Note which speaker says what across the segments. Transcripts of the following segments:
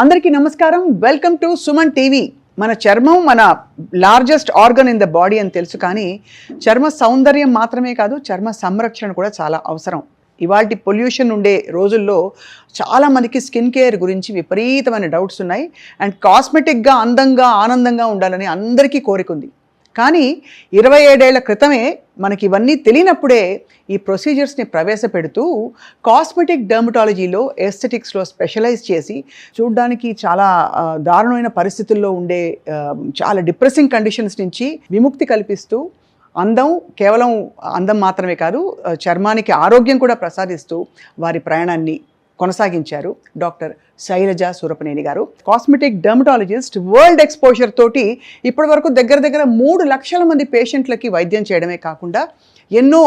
Speaker 1: అందరికీ నమస్కారం. Welcome to Suman TV. మన చర్మం మన largest organ in the body అని తెలుసు, కానీ చర్మ సౌందర్యం మాత్రమే కాదు, చర్మ సంరక్షణ కూడా చాలా అవసరం. ఇవాల్టి పొల్యూషన్ ఉండే రోజుల్లో చాలామందికి స్కిన్ కేర్ గురించి విపరీతమైన డౌట్స్ ఉన్నాయి. అండ్ కాస్మెటిక్గా అందంగా ఆనందంగా ఉండాలని అందరికీ కోరిక ఉంది. కానీ 27 ఏళ్ల క్రితమే మనకి ఇవన్నీ తెలియనప్పుడే ఈ ప్రొసీజర్స్ని ప్రవేశపెడుతూ కాస్మెటిక్ డర్మటాలజీలో ఎస్థెటిక్స్లో స్పెషలైజ్ చేసి చూడ్డానికి చాలా దారుణమైన పరిస్థితుల్లో ఉండే చాలా డిప్రెసింగ్ కండిషన్స్ నుంచి విముక్తి కల్పిస్తూ కేవలం అందం మాత్రమే కాదు, చర్మానికి ఆరోగ్యం కూడా ప్రసాదిస్తూ వారి ప్రయాణాన్ని కొనసాగించారు డాక్టర్ శైలజ సూరపనేని గారు. Cosmetic dermatologist. వరల్డ్ ఎక్స్పోజర్ తోటి ఇప్పటి వరకు దగ్గర 3 లక్షల మంది పేషెంట్లకి వైద్యం చేయడమే కాకుండా ఎన్నో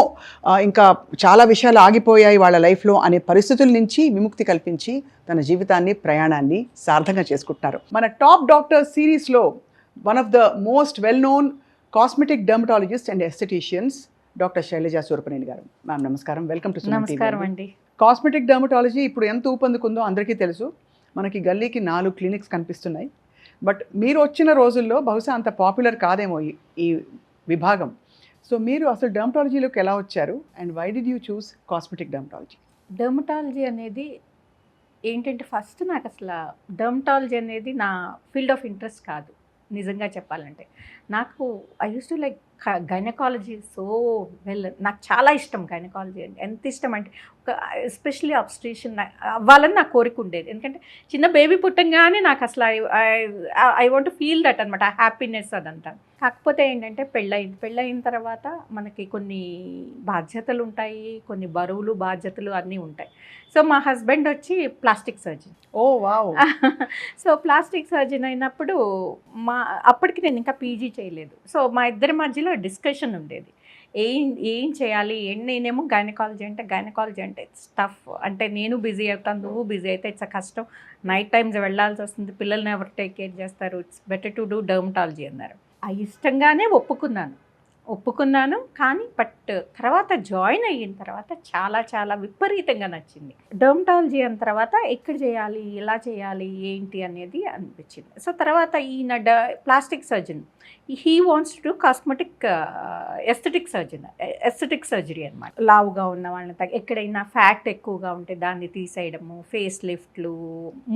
Speaker 1: ఇంకా చాలా విషయాలు ఆగిపోయాయి వాళ్ళ లైఫ్లో అనే పరిస్థితుల నుంచి విముక్తి కల్పించి తన జీవితాన్ని ప్రయాణాన్ని సార్థకంగా చేసుకుంటున్నారు. మన టాప్ డాక్టర్ సిరీస్లో one of the most well known cosmetic dermatologist and aestheticians doctor Shailaja Surapaneni garu. Ma'am నమస్కారం, వెల్కమ్ టు సుమన్ టీవీ.
Speaker 2: నమస్కారం అండి.
Speaker 1: కాస్మెటిక్ డర్మటాలజీ ఇప్పుడు ఎంత ఊపందుకుందో అందరికీ తెలుసు. మనకి గల్లీకి 4 క్లినిక్స్ కనిపిస్తున్నాయి. బట్ మీరు వచ్చిన రోజుల్లో బహుశా అంత పాపులర్ కాదేమో ఈ విభాగం. సో మీరు అసలు డర్మటాలజీలోకి ఎలా వచ్చారు and why did you choose cosmetic dermatology?
Speaker 2: Dermatology అనేది ఏంటంటే, ఫస్ట్ నాకు అసలు డర్మటాలజీ అనేది నా ఫీల్డ్ ఆఫ్ ఇంట్రెస్ట్ కాదు. నిజంగా చెప్పాలంటే నాకు I use to like gynaecology so well. నాకు చాలా ఇష్టం గైనకాలజీ అంటే. ఎంత ఇష్టం అంటే ఎస్పెషలీ అబ్స్ట్రిషన్ అవ్వాలని నాకు కోరిక ఉండేది. ఎందుకంటే చిన్న బేబీ పుట్టంగానే నాకు అసలు ఐ వాంట్ ఫీల్ దట్ అనమాట, హ్యాపీనెస్ అదంతా. కాకపోతే ఏంటంటే పెళ్ళయిన తర్వాత మనకి కొన్ని బాధ్యతలు ఉంటాయి, కొన్ని బరువులు బాధ్యతలు అన్నీ ఉంటాయి. సో మా హస్బెండ్ వచ్చి ప్లాస్టిక్ సర్జన్.
Speaker 1: ఓ వావ్.
Speaker 2: సో ప్లాస్టిక్ సర్జన్ అయినప్పుడు అప్పటికి నేను ఇంకా పీజీ చేయలేదు. సో మా ఇద్దరి మధ్యలో డిస్కషన్ ఉండేది, ఏం చేయాలి. నేనేమో గైనకాలజీ అంటే ఇట్స్ టఫ్. అంటే నేను బిజీ అవుతాను, నువ్వు బిజీ అయితే ఇట్స్ కష్టం. నైట్ టైమ్స్ వెళ్ళాల్సి వస్తుంది, పిల్లల్ని ఎవరు టేక్ కేర్ చేస్తారు, it's better to do dermatology అన్నారు. ఇష్టంగానే ఒప్పుకున్నాను. కానీ బట్ తర్వాత జాయిన్ అయిన తర్వాత చాలా విపరీతంగా నచ్చింది డర్మటాలజీ. అన్న తర్వాత ఎక్కడ చేయాలి, ఎలా చేయాలి, ఏంటి అనేది అనిపించింది. సో తర్వాత ఈయన plastic surgeon, he wants to do cosmetic aesthetic surgery అనమాట. లావుగా ఉన్న వాళ్ళని ఎక్కడైనా ఫ్యాట్ ఎక్కువగా ఉంటే దాన్ని తీసేయడము, ఫేస్ లిఫ్ట్లు,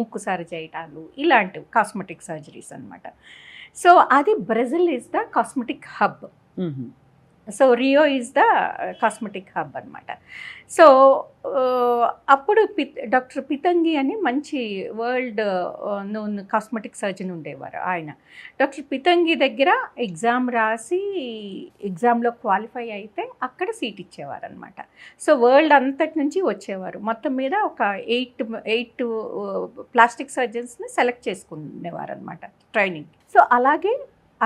Speaker 2: ముక్కు సరి చేయటాలు, ఇలాంటివి కాస్మెటిక్ సర్జరీస్ అనమాట. సో అది Brazil is the cosmetic hub. So Rio is the cosmetic hub అనమాట. సో అప్పుడు డాక్టర్ పితంగి అని మంచి వరల్డ్ నోన్ కాస్మెటిక్ సర్జన్ ఉండేవారు ఆయన. డాక్టర్ పితంగి దగ్గర ఎగ్జామ్ రాసి ఎగ్జామ్లో క్వాలిఫై అయితే అక్కడ సీట్ ఇచ్చేవారు అనమాట. సో వరల్డ్ అంతటి నుంచి వచ్చేవారు. మొత్తం మీద ఒక 8 ప్లాస్టిక్ సర్జన్స్ని సెలెక్ట్ చేసుకునేవారు అనమాట ట్రైనింగ్. సో అలాగే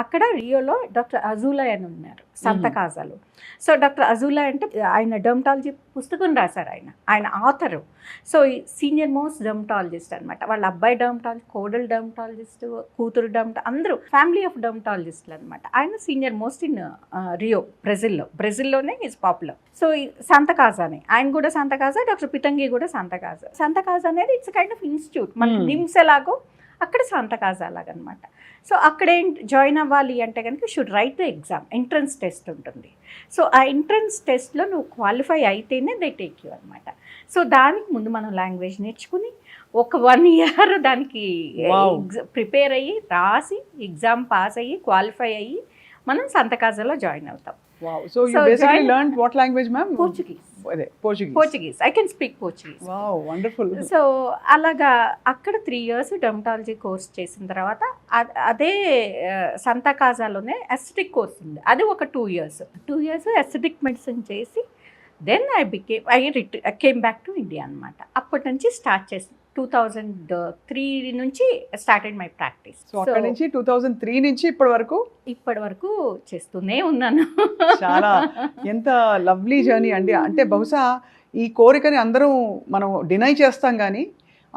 Speaker 2: అక్కడ రియోలో డాక్టర్ అజూలా అని ఉన్నారు, సంతకాజాలు. సో డాక్టర్ అజూలా అంటే ఆయన డర్మటాలజీ పుస్తకం రాశారు, ఆయన author. So senior most dermatologist అనమాట. వాళ్ళ అబ్బాయి డర్మటాలజిస్ట్, కోడలు డర్మటాలజిస్ట్, కూతురు అందరూ ఫ్యామిలీ ఆఫ్ డర్మటాలజిస్టులు అనమాట. ఆయన సీనియర్ మోస్ట్ ఇన్ రియో, బ్రెజిల్లోనే ఈజ్ పాపులర్. సో సంతకాజానే, ఆయన కూడా సంతకాజా, డాక్టర్ పితంగి కూడా సంతకాజా అనేది ఇట్స్ కైండ్ ఆఫ్ ఇన్స్టిట్యూట్. మనకి నిమ్స్ ఎలాగో అక్కడ సంతకాజా అలాగనమాట. సో అక్కడే జాయిన్ అవ్వాలి అంటే కనుక should write the exam, entrance test ఉంటుంది. సో ఆ ఎంట్రన్స్ టెస్ట్లో నువ్వు క్వాలిఫై అయితేనే దే టేక్ యూ అనమాట. సో దానికి ముందు మనం లాంగ్వేజ్ నేర్చుకుని ఒక 1 year దానికి ప్రిపేర్ అయ్యి రాసి ఎగ్జామ్ పాస్ అయ్యి క్వాలిఫై అయ్యి మనం సంతకాజాలో జాయిన్ అవుతాం.
Speaker 1: Wow. So you basically learned what language, ma'am?
Speaker 2: Portuguese. I can speak Portuguese.
Speaker 1: Wow, wonderful.
Speaker 2: So అలాగా అక్కడ 3 years డర్మటాలజీ కోర్స్ చేసిన తర్వాత అదే సంతకాజాలోనే ఎస్థెటిక్ కోర్స్ ఉంది, అది ఒక 2 years ఎస్థెటిక్ మెడిసిన్ చేసి then I came back to India అనమాట. అప్పటి నుంచి స్టార్ట్ చేసి 2003 నుంచి స్టార్టెడ్ మై ప్రాక్టీస్.
Speaker 1: సో అక్కడ నుంచి 2003 నుంచి ఇప్పటి వరకు
Speaker 2: చేస్తూనే ఉన్నాను.
Speaker 1: చాలా ఎంత లవ్లీ జర్నీ అండి. అంటే బహుశా ఈ కోరికని మనం డినై చేస్తాం, కానీ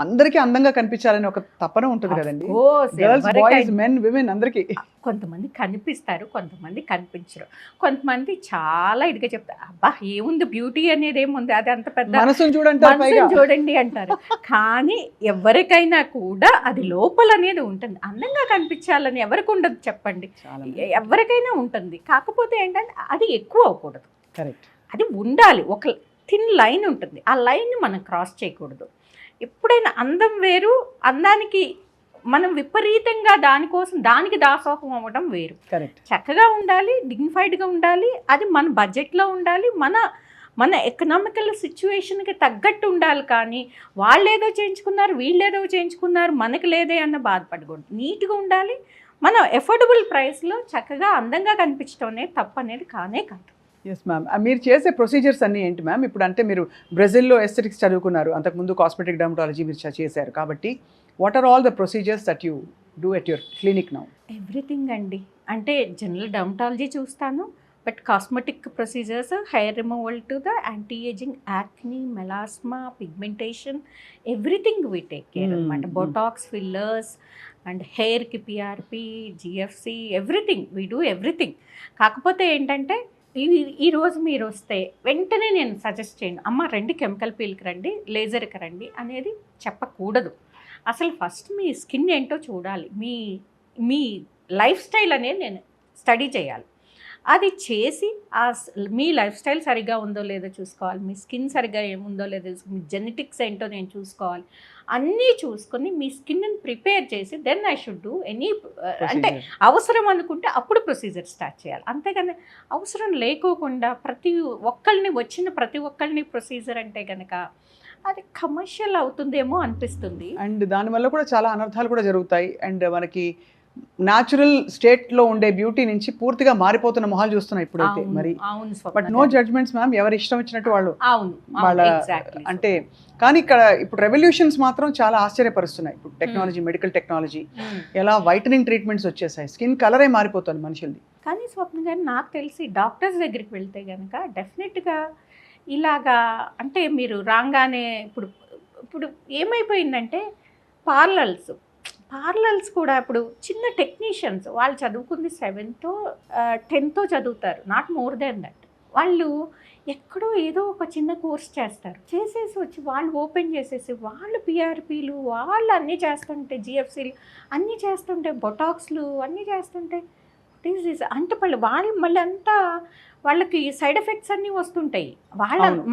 Speaker 1: అందరికీ అందంగా కనిపించాలని ఒక తపన ఉంటుంది కదండి.
Speaker 2: Of course,
Speaker 1: గర్ల్స్, బాయ్స్,
Speaker 2: ఎవరికైనా
Speaker 1: మెన్, విమెన్ అందరికీ.
Speaker 2: కొంతమంది కనిపిస్తారు, కొంతమంది కనిపించరు. కొంతమంది చాలా ఇదిగా చెప్తారు, అబ్బా ఏముంది బ్యూటీ అనేది ఏముంది, అది అంత పెద్ద
Speaker 1: మనసును చూడంటారు పైగా.
Speaker 2: మనసుని చూడండి అంటారు. కానీ ఎవరికైనా కూడా అది లోపల అనేది ఉంటుంది. అందంగా కనిపించాలని ఎవరికి ఉండదు చెప్పండి,
Speaker 1: చాలా
Speaker 2: ఎవరికైనా ఉంటుంది. కాకపోతే ఏంటంటే అది ఎక్కువ అవ్వకూడదు,
Speaker 1: కరెక్ట్.
Speaker 2: అది ఉండాలి. ఒక థిన్ లైన్ ఉంటుంది, ఆ లైన్ని మనం క్రాస్ చేయకూడదు. ఎప్పుడైనా అందం వేరు, అందానికి మనం విపరీతంగా దానికి దాసోహం అవ్వడం వేరు.
Speaker 1: కరెక్ట్.
Speaker 2: చక్కగా ఉండాలి, డిగ్నిఫైడ్గా ఉండాలి, అది మన బడ్జెట్లో ఉండాలి, మన ఎకనామికల్ సిచ్యువేషన్కి తగ్గట్టు ఉండాలి. కానీ వాళ్ళు ఏదో చేయించుకున్నారు, వీళ్ళు ఏదో చేయించుకున్నారు, మనకి లేదే అన్న బాధపడకూడదు. నీట్గా ఉండాలి, మన ఎఫోర్డబుల్ ప్రైస్లో చక్కగా అందంగా కనిపించడం అనేది తప్పు అనేది కానే కాదు.
Speaker 1: Yes ma'am. మీరు చేసే ప్రొసీజర్స్ అన్నీ ఏంటి మ్యామ్? ఇప్పుడు అంటే మీరు బ్రెజిల్లో ఎస్థెటిక్స్ చదువుకున్నారు, అంతకుముందు కాస్మెటిక్ డర్మటాలజీ మీరు చేశారు కాబట్టి what are all the procedures that you do at your clinic now?
Speaker 2: Everything అండి. అంటే జనరల్ డర్మటాలజీ చూస్తాను, but cosmetic procedures, hair removal to the anti ageing, acne, melasma, pigmentation, everything we take care అనమాట. Botox, fillers and హెయిర్కి PRP, GFC, everything we do everything. కాకపోతే ఏంటంటే ఈరోజు మీరు వస్తే వెంటనే నేను సజెస్ట్ చేయను, అమ్మ రండి కెమికల్ పీల్కి రండి, లేజర్కి రండి అనేది చెప్పకూడదు. అసలు ఫస్ట్ మీ స్కిన్ ఏంటో చూడాలి, మీ లైఫ్ స్టైల్ అనేది నేను స్టడీ చేయాలి. అది చేసి మీ లైఫ్ స్టైల్ సరిగ్గా ఉందో లేదో చూసుకోవాలి, మీ స్కిన్ సరిగ్గా ఏముందో లేదో, మీ జెనెటిక్స్ ఏంటో నేను చూసుకోవాలి. అన్నీ చూసుకొని మీ స్కిన్ని ప్రిపేర్ చేసి then I should do any, అంటే అవసరం అనుకుంటే అప్పుడు ప్రొసీజర్ స్టార్ట్ చేయాలి. అంతేగాని అవసరం లేకోకుండా ప్రతి ఒక్కళ్ళని ప్రొసీజర్ అంటే కనుక అది కమర్షియల్ అవుతుందేమో అనిపిస్తుంది.
Speaker 1: అండ్ దానివల్ల కూడా చాలా అనర్థాలు కూడా జరుగుతాయి. అండ్ మనకి న్యాచురల్ స్టేట్లో ఉండే బ్యూటీ నుంచి పూర్తిగా మారిపోతున్న మొహాలు చూస్తున్నాం ఇప్పుడైతే. మరి బట్ నో జడ్జ్మెంట్స్ మ్యామ్, ఎవరి ఇష్టం వచ్చినట్టు వాళ్ళు వాళ్ళ అంటే. కానీ ఇక్కడ ఇప్పుడు రెవల్యూషన్స్ మాత్రం చాలా ఆశ్చర్యపరుస్తున్నాయి. ఇప్పుడు టెక్నాలజీ, మెడికల్ టెక్నాలజీ, ఎలా వైటనింగ్ ట్రీట్మెంట్స్ వచ్చేసాయి, స్కిన్ కలరే మారిపోతుంది మనుషులది.
Speaker 2: కానీ స్వప్న గారు నాకు తెలిసి డాక్టర్స్ దగ్గరికి వెళ్తే కనుక డెఫినెట్గా ఇలాగా, అంటే మీరు రాగానే ఇప్పుడు ఏమైపోయిందంటే పార్లర్స్ కూడా ఇప్పుడు చిన్న టెక్నీషియన్స్, వాళ్ళు చదువుకుంది 7th, 10th చదువుతారు, నాట్ మోర్ దెన్ దట్. వాళ్ళు ఎక్కడో ఏదో ఒక చిన్న కోర్స్ చేసేసి వచ్చి వాళ్ళు ఓపెన్ చేసేసి వాళ్ళు పిఆర్పీలు వాళ్ళు అన్నీ చేస్తుంటే, జిఎఫ్సీలు అన్నీ చేస్తుంటే, బొటాక్స్లు అన్నీ చేస్తుంటే అంటే వాళ్ళు మళ్ళీ అంతా వాళ్ళకి సైడ్ ఎఫెక్ట్స్ అన్నీ వస్తుంటాయి.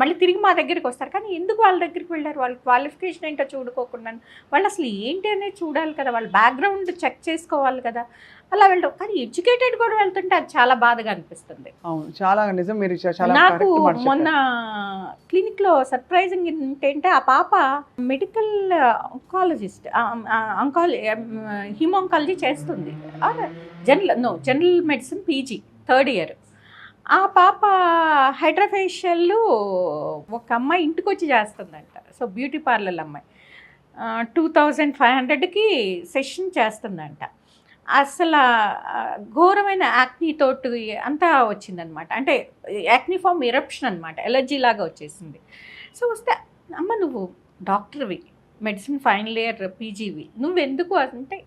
Speaker 2: మళ్ళీ తిరిగి మా దగ్గరికి వస్తారు. కానీ ఎందుకు వాళ్ళ దగ్గరికి వెళ్ళారు? వాళ్ళ క్వాలిఫికేషన్ ఏంటో చూడుకోకుండా వాళ్ళు అసలు ఏంటి అనేది చూడాలి కదా, వాళ్ళ బ్యాక్గ్రౌండ్ చెక్ చేసుకోవాలి కదా, అలా వెళ్ళడం. కానీ ఎడ్యుకేటెడ్ కూడా వెళ్తుంటే అది చాలా బాధగా అనిపిస్తుంది.
Speaker 1: అవును, చాలా నిజం. మీరు
Speaker 2: నాకు మొన్న క్లినిక్లో సర్ప్రైజింగ్ ఏంటంటే, ఆ పాప మెడికల్ ఆంకాలజిస్ట్, హిమాంకాలజీ చేస్తుంది, general medicine PG 3rd year. ఆ పాప హైడ్రాఫేషియల్ ఒక అమ్మాయి ఇంటికి వచ్చి చేస్తుందంట. సో బ్యూటీ పార్లర్ అమ్మాయి 2500కి సెషన్ చేస్తుందంట. అసలు ఘోరమైన యాక్నీ తోటి అంతా వచ్చిందనమాట. అంటే యాక్నీ ఫామ్ ఎరప్షన్ అనమాట, ఎలర్జీ లాగా వచ్చేసింది. సో వస్తే, అమ్మ నువ్వు డాక్టర్వి, మెడిసిన్ ఫైనల్ ఇయర్ పీజీవి, నువ్వెందుకు అంటే,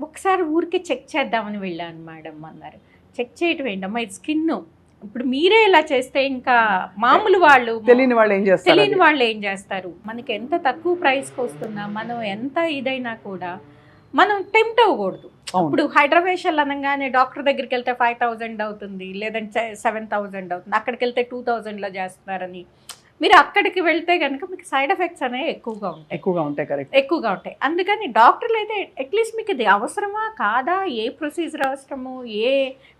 Speaker 2: ఒకసారి ఊరికే చెక్ చేద్దామని వెళ్ళాను మేడం అన్నారు. చెక్ చేయటం ఏంటమ్మా, ఇది స్కిన్, ఇప్పుడు మీరే ఇలా చేస్తే ఇంకా మామూలు వాళ్ళు,
Speaker 1: తెలియని వాళ్ళు ఏం
Speaker 2: చేస్తారు? మనకి ఎంత తక్కువ ప్రైస్కి వస్తుందా, మనం ఎంత ఇదైనా కూడా మనం టెంప్ట్ అవ్వకూడదు. ఇప్పుడు హైడ్రాఫేషియల్ అనగానే డాక్టర్ దగ్గరికి వెళ్తే 5000 అవుతుంది, లేదంటే 7000 అవుతుంది, అక్కడికి వెళ్తే 2000లో చేస్తున్నారని మీరు అక్కడికి వెళ్తే కనుక మీకు సైడ్ ఎఫెక్ట్స్ అనేవి ఎక్కువగా ఉంటాయి. అందుకని డాక్టర్లు అయితే అట్లీస్ట్ మీకు ఇది అవసరమా కాదా, ఏ ప్రొసీజర్ అవసరము,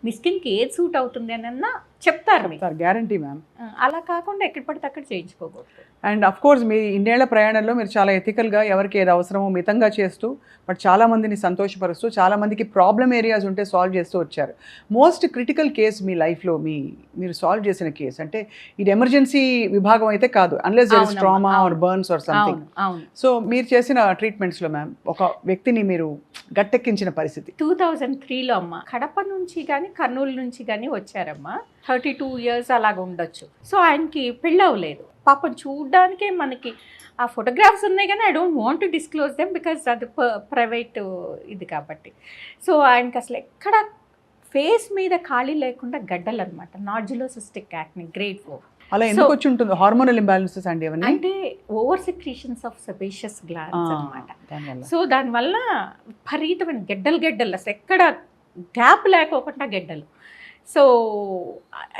Speaker 2: మీ స్కిన్కి ఏది సూట్ అవుతుంది అని చెప్తారు,
Speaker 1: గ్యారంటీ మ్యామ్.
Speaker 2: అలా కాకుండా ఎక్కడ పడితే అక్కడ చేయించుకోకూడదు.
Speaker 1: అండ్ అఫ్ కోర్స్ మీ ఇన్నేళ్ల ప్రయాణంలో మీరు చాలా ఎథికల్గా, ఎవరికి ఏది అవసరమో మితంగా చేస్తూ, బట్ చాలా మందిని సంతోషపరుస్తూ, చాలా మందికి ప్రాబ్లమ్ ఏరియాస్ ఉంటే సాల్వ్ చేస్తూ వచ్చారు. మోస్ట్ క్రిటికల్ కేస్ మీ లైఫ్లో మీరు సాల్వ్ చేసిన కేసు అంటే, ఇది ఎమర్జెన్సీ విభాగం అయితే కాదు, unless there is trauma or burns or something. So మీరు చేసిన ట్రీట్మెంట్స్లో మ్యామ్ ఒక వ్యక్తిని మీరు గట్టెక్కించిన పరిస్థితి?
Speaker 2: 2003లో అమ్మ కడప నుంచి కానీ కర్నూలు నుంచి కానీ వచ్చారమ్మా. 32 years అలాగ ఉండొచ్చు. సో ఆయనకి పెళ్ళి అవ్వలేదు. పాపం చూడ్డానికే మనకి ఆ ఫోటోగ్రాఫ్స్ ఉన్నాయి కానీ I don't want to disclose them because అది ప్రైవేట్ ఇది కాబట్టి. సో ఆయనకి అసలు ఎక్కడ ఫేస్ మీద ఖాళీ లేకుండా గడ్డలు అనమాట, నాడ్యులోసిస్టిక్ యాక్ని గ్రేడ్ 4.
Speaker 1: అలా ఎందుకు వచ్చి ఉంటుంది? హార్మోనల్ ఇంబ్యాలెన్సెస్ అండి అవన్నీ?
Speaker 2: అంటే over secretions of sebaceous glands అనమాట. సో దానివల్ల విపరీతమైన గడ్డలు అసలు ఎక్కడ గ్యాప్ లేకోకుండా గడ్డలు. సో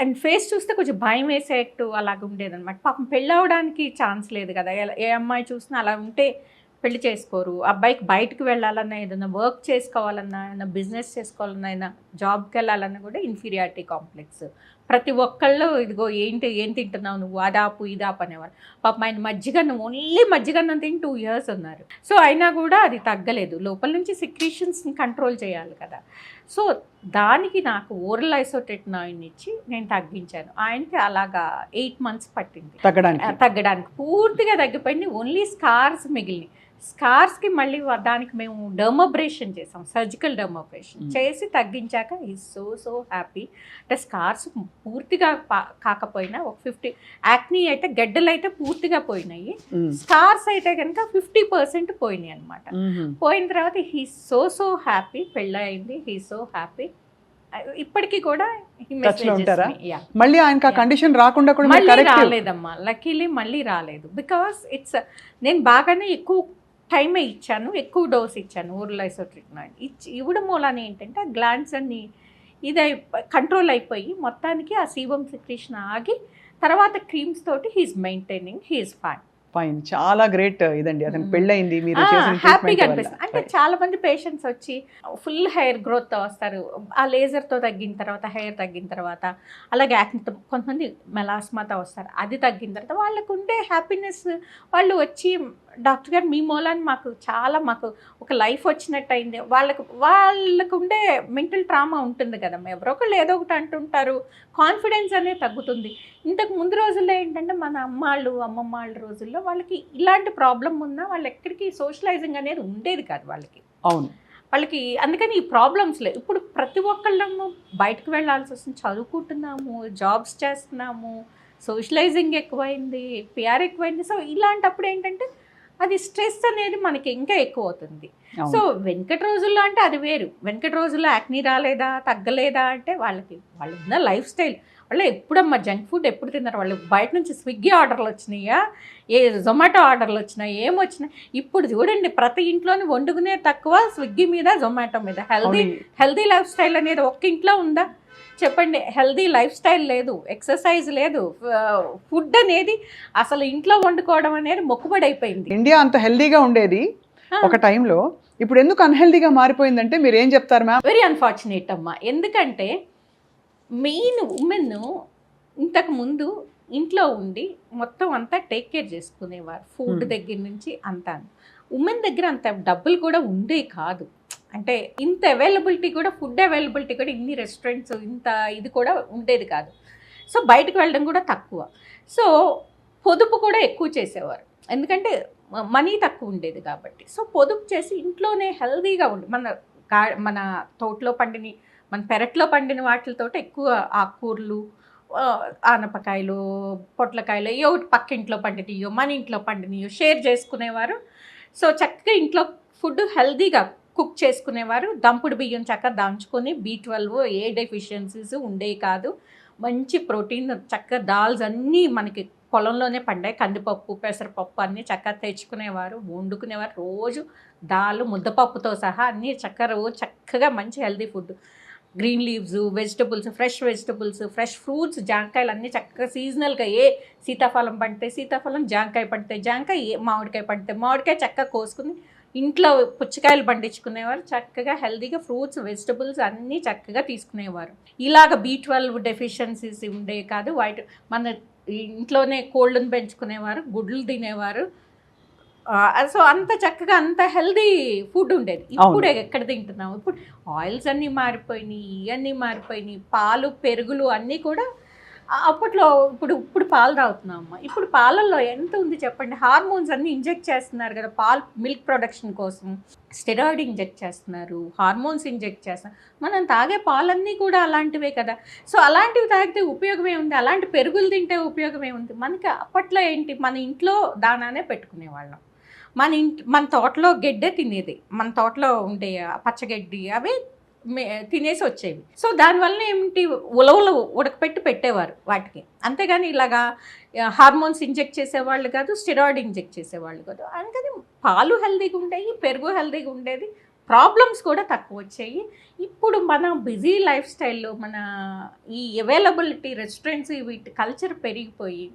Speaker 2: అండ్ ఫేస్ చూస్తే కొంచెం భయం వేసేట్టు అలాగ ఉండేదన్నమాట. పాపం పెళ్ళి అవ్వడానికి ఛాన్స్ లేదు కదా, ఏ అమ్మాయి చూసినా అలా ఉంటే పెళ్లి చేసుకోరు. అబ్బాయికి బయటకు వెళ్ళాలన్నా, ఏదైనా వర్క్ చేసుకోవాలన్నా, ఏదైనా బిజినెస్ చేసుకోవాలన్నా, ఏదైనా జాబ్కి వెళ్ళాలన్నా కూడా ఇన్ఫీరియారిటీ కాంప్లెక్స్. ప్రతి ఒక్కళ్ళు ఇదిగో ఏం తింటున్నావు నువ్వు, అదాపు ఇదాపు అనేవారు. పాపం ఆయన మజ్జిగన్నం, ఓన్లీ మజ్జిగన్నం తిని 2 years ఉన్నారు. సో అయినా కూడా అది తగ్గలేదు. లోపల నుంచి సెక్రీషన్స్ని కంట్రోల్ చేయాలి కదా. సో దానికి నాకు ఓరల్ ఐసోటెట్నాయిన్ ఇచ్చి నేను తగ్గించాను. ఆయనకి అలాగా 8 months పట్టింది తగ్గడానికి. పూర్తిగా తగ్గిపోయింది. Only scars మిగిలినాయి. స్కార్స్కి మళ్ళీ దానికి మేము డర్మబ్రేషన్ చేసాం, సర్జికల్ డర్మబ్రేషన్ చేసి తగ్గించాక ఈజ్ సో హ్యాపీ. అంటే స్కార్స్ పూర్తిగా కాకపోయినా ఒక 50, యాక్నీ అయితే గడ్డలు అయితే పూర్తిగా పోయినాయి, స్కార్స్ అయితే కనుక 50% పోయినాయి అనమాట. పోయిన తర్వాత హీ సో హ్యాపీ. పెళ్ళయింది, హీ సో హ్యాపీ. ఇప్పటికీ కూడా
Speaker 1: మళ్ళీ ఆయనకి ఆ కండిషన్ రాకుండా కూడా
Speaker 2: రాలేదమ్మా. లక్కీలీ మళ్ళీ రాలేదు. బికాస్ ఇట్స్ నేను బాగానే ఎక్కువ టైమే ఇచ్చాను, ఎక్కువ డోస్ ఇచ్చాను ఓరల్ ఐసోట్రిక్నాయిన్ ఇవ్వడం మూలాన ఏంటంటే ఆ గ్లాండ్స్ అన్ని కంట్రోల్ అయిపోయి మొత్తానికి ఆ సీబమ్ సెక్రీషన్ ఆగి తర్వాత క్రీమ్స్ తోటి హీఈస్ మెయింటైనింగ్, హీఈస్ ఫైన్.
Speaker 1: చాలా గ్రేట్ ఇదండి. అతను పెళ్ళయింది, మీరు
Speaker 2: హ్యాపీగా అనిపిస్తుంది. అంటే చాలా మంది పేషెంట్స్ వచ్చి ఫుల్ హెయిర్ గ్రోత్ వస్తారు, ఆ లేజర్తో తగ్గిన తర్వాత, హెయిర్ తగ్గిన తర్వాత, అలాగే యాక్నితో కొంతమంది మెలాస్మాతో వస్తారు, అది తగ్గిన తర్వాత వాళ్ళకు ఉండే హ్యాపీనెస్. వాళ్ళు వచ్చి డాక్టర్ గారు మీ మూలాన్ని మాకు ఒక లైఫ్ వచ్చినట్టు అయింది. వాళ్ళకు ఉండే మెంటల్ ట్రామా ఉంటుంది కదమ్మా, ఎవరో ఒకళ్ళు ఏదో ఒకటి అంటుంటారు, కాన్ఫిడెన్స్ అనేది తగ్గుతుంది. ఇంతకు ముందు రోజుల్లో ఏంటంటే మన అమ్మమ్మ వాళ్ళ రోజుల్లో వాళ్ళకి ఇలాంటి ప్రాబ్లం ఉన్నా వాళ్ళు ఎక్కడికి సోషలైజింగ్ అనేది ఉండేది కాదు వాళ్ళకి.
Speaker 1: అవును,
Speaker 2: వాళ్ళకి అందుకని ఈ ప్రాబ్లమ్స్ లేవు. ఇప్పుడు ప్రతి ఒక్కళ్ళము బయటకు వెళ్ళాల్సి వస్తుంది, చదువుకుంటున్నాము, జాబ్స్ చేస్తున్నాము, సోషలైజింగ్ ఎక్కువైంది, పిఆర్ ఎక్కువైంది. సో ఇలాంటప్పుడు ఏంటంటే అది స్ట్రెస్ అనేది మనకి ఇంకా ఎక్కువ అవుతుంది. సో వెనకటి రోజుల్లో అంటే అది వేరు. వెనకటి రోజుల్లో యాక్నీ రాలేదా, తగ్గలేదా అంటే వాళ్ళు ఉన్న లైఫ్ స్టైల్. వాళ్ళు ఎప్పుడమ్మా జంక్ ఫుడ్ ఎప్పుడు తిన్నారు? వాళ్ళు బయట నుంచి స్విగ్గీ ఆర్డర్లు వచ్చినాయా, జొమాటో ఆర్డర్లు వచ్చినాయి, ఏమొచ్చినాయి? ఇప్పుడు చూడండి ప్రతి ఇంట్లోని వండుకునే తక్కువ స్విగ్గీ మీద, జొమాటో మీద. హెల్దీ లైఫ్ స్టైల్ అనేది ఒక్క ఇంట్లో ఉందా చెప్పండి? హెల్దీ లైఫ్ స్టైల్ లేదు, ఎక్సర్సైజ్ లేదు, ఫుడ్ అనేది అసలు ఇంట్లో వండుకోవడం అనేది మొక్కుబడి అయిపోయింది.
Speaker 1: ఇండియా అంత హెల్దీగా ఉండేది ఒక టైంలో, ఇప్పుడు ఎందుకు అన్హెల్దీగా మారిపోయిందంటే మీరు ఏం చెప్తారు మ్యామ్?
Speaker 2: వెరీ అన్ఫార్చునేట్ అమ్మా. ఎందుకంటే మెయిన్ ఉమెన్ ఇంతకు ముందు ఇంట్లో ఉండి మొత్తం అంతా టేక్ కేర్ చేసుకునేవారు, ఫుడ్ దగ్గర నుంచి అంతా. ఉమెన్ దగ్గర అంత డబ్బులు కూడా ఉండే కాదు. అంటే ఇంత అవైలబిలిటీ కూడా, ఫుడ్ అవైలబిలిటీ కూడా, ఇన్ని రెస్టారెంట్స్, ఇంత ఇది కూడా ఉండేది కాదు. సో బయటకు వెళ్ళడం కూడా తక్కువ. సో పొదుపు కూడా ఎక్కువ చేసేవారు, ఎందుకంటే మనీ తక్కువ ఉండేది కాబట్టి. సో పొదుపు చేసి ఇంట్లోనే హెల్దీగా ఉండి మన తోటలో పండిని, మన పెరట్లో పండిన వాటితో ఎక్కువ ఆకుకూరలు, ఆనపకాయలు, పొట్లకాయలు, ఏ ఒకటి పక్కింట్లో పండినయో, మన ఇంట్లో పండినయో షేర్ చేసుకునేవారు. సో చక్కగా ఇంట్లో ఫుడ్ హెల్దీగా కుక్ చేసుకునేవారు. దంపుడు బియ్యం చక్కగా దాంచుకొని, B12 ఏ డెఫిషియన్సీస్ ఉండేవి కాదు. మంచి ప్రోటీన్ చక్కగా దాల్స్ అన్నీ మనకి పొలంలోనే పండాయి, కందిపప్పు, పెసరపప్పు అన్నీ చక్కగా తెచ్చుకునేవారు, వండుకునేవారు. రోజు దాలు ముద్దపప్పుతో సహా అన్నీ చక్కగా మంచి healthy food. Green leaves, vegetables, fresh fruits, జాంకాయలు అన్నీ చక్కగా సీజనల్గా. ఏ సీతాఫలం పండితే సీతాఫలం, జాంకాయ పండితే జాంకాయ, మామిడికాయ పండితే మామిడికాయ చక్కగా కోసుకుని ఇంట్లో పుచ్చకాయలు పండించుకునేవారు. చక్కగా హెల్దీగా ఫ్రూట్స్, వెజిటబుల్స్ అన్నీ చక్కగా తీసుకునేవారు. ఇలాగ B12 డెఫిషియన్సీస్ ఉండే కాదు. మన ఇంట్లోనే కోళ్ళను పెంచుకునేవారు, గుడ్లు తినేవారు. సో అంత చక్కగా అంత హెల్దీ ఫుడ్ ఉండేది. ఇప్పుడు ఎక్కడ తింటున్నాము? ఇప్పుడు ఆయిల్స్ అన్నీ మారిపోయినాయి, ఇవన్నీ మారిపోయినాయి. పాలు, పెరుగులు అన్నీ కూడా అప్పట్లో ఇప్పుడు పాలు తాగుతున్నాం అమ్మ. ఇప్పుడు పాలల్లో ఎంత ఉంది చెప్పండి, హార్మోన్స్ అన్ని ఇంజెక్ట్ చేస్తున్నారు కదా, మిల్క్ ప్రొడక్షన్ కోసం స్టెరాయిడ్ ఇంజెక్ట్ చేస్తున్నారు, హార్మోన్స్ ఇంజెక్ట్ చేస్తున్నారు. మనం తాగే పాలన్నీ కూడా అలాంటివే కదా. సో అలాంటివి తాగితే ఉపయోగమే ఉంది, అలాంటి పెరుగులు తింటే ఉపయోగమే ఉంది. మనకి అప్పట్లో ఏంటి, మన ఇంట్లో దానానే పెట్టుకునేవాళ్ళం. మన తోటలో గడ్డే తినేది, మన తోటలో ఉండే పచ్చగడ్డి అవే తినేసి వచ్చేవి. సో దానివల్ల ఏమిటి, ఉలవలు ఉడకపెట్టి పెట్టేవారు వాటికి, అంతేగాని ఇలాగా హార్మోన్స్ ఇంజెక్ట్ చేసేవాళ్ళు కాదు, స్టెరాయిడ్ ఇంజెక్ట్ చేసేవాళ్ళు కాదు. అందుకని పాలు హెల్దీగా ఉండేవి, పెరుగు హెల్దీగా ఉండేది, ప్రాబ్లమ్స్ కూడా తక్కువ వచ్చాయి. ఇప్పుడు మన బిజీ లైఫ్ స్టైల్లో మన ఈ అవైలబిలిటీ రెస్టారెంట్స్ వీటి కల్చర్ పెరిగిపోయి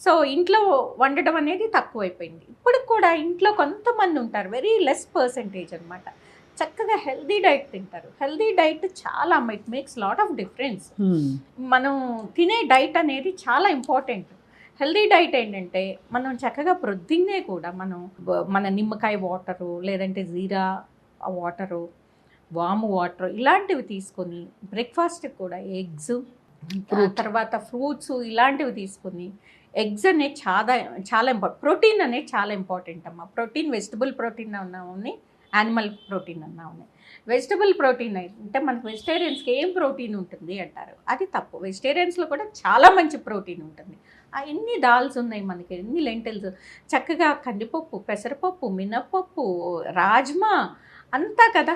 Speaker 2: సో ఇంట్లో వండడం అనేది తక్కువైపోయింది. ఇప్పుడు కూడా ఇంట్లో కొంతమంది ఉంటారు, వెరీ లెస్ పర్సెంటేజ్ అనమాట, చక్కగా హెల్దీ డైట్ తింటారు. హెల్దీ డైట్ చాలా, it makes lot of difference. మనం తినే డైట్ అనేది చాలా ఇంపార్టెంట్. హెల్దీ డైట్ ఏంటంటే మనం చక్కగా ప్రొద్దున్నే కూడా మన నిమ్మకాయ వాటరు, లేదంటే జీరా వాటరు, వాము వాటర్ ఇలాంటివి తీసుకొని, బ్రేక్ఫాస్ట్కి కూడా ఎగ్స్, తర్వాత ఫ్రూట్స్ ఇలాంటివి తీసుకొని, ఎగ్స్ అనేది చాలా చాలా ఇంపార్టెంట్. ప్రోటీన్ అనేది చాలా ఇంపార్టెంట్ అమ్మ. ప్రోటీన్ వెజిటబుల్ ప్రోటీన్ అన్నా ఉన్నాయి, యానిమల్ ప్రోటీన్ అన్నా ఉన్నాయి. వెజిటబుల్ ప్రోటీన్ అంటే మనకు వెజిటేరియన్స్కి ఏం ప్రోటీన్ ఉంటుంది అంటారు, అది తప్పు. వెజిటేరియన్స్లో కూడా చాలా మంచి ప్రోటీన్ ఉంటుంది. ఎన్ని దాల్స్ ఉన్నాయి మనకి, ఎన్ని లెంటిల్స్, చక్కగా కందిపప్పు, పెసరపప్పు, మినప్పప్పు, రాజ్మా అంతా కదా.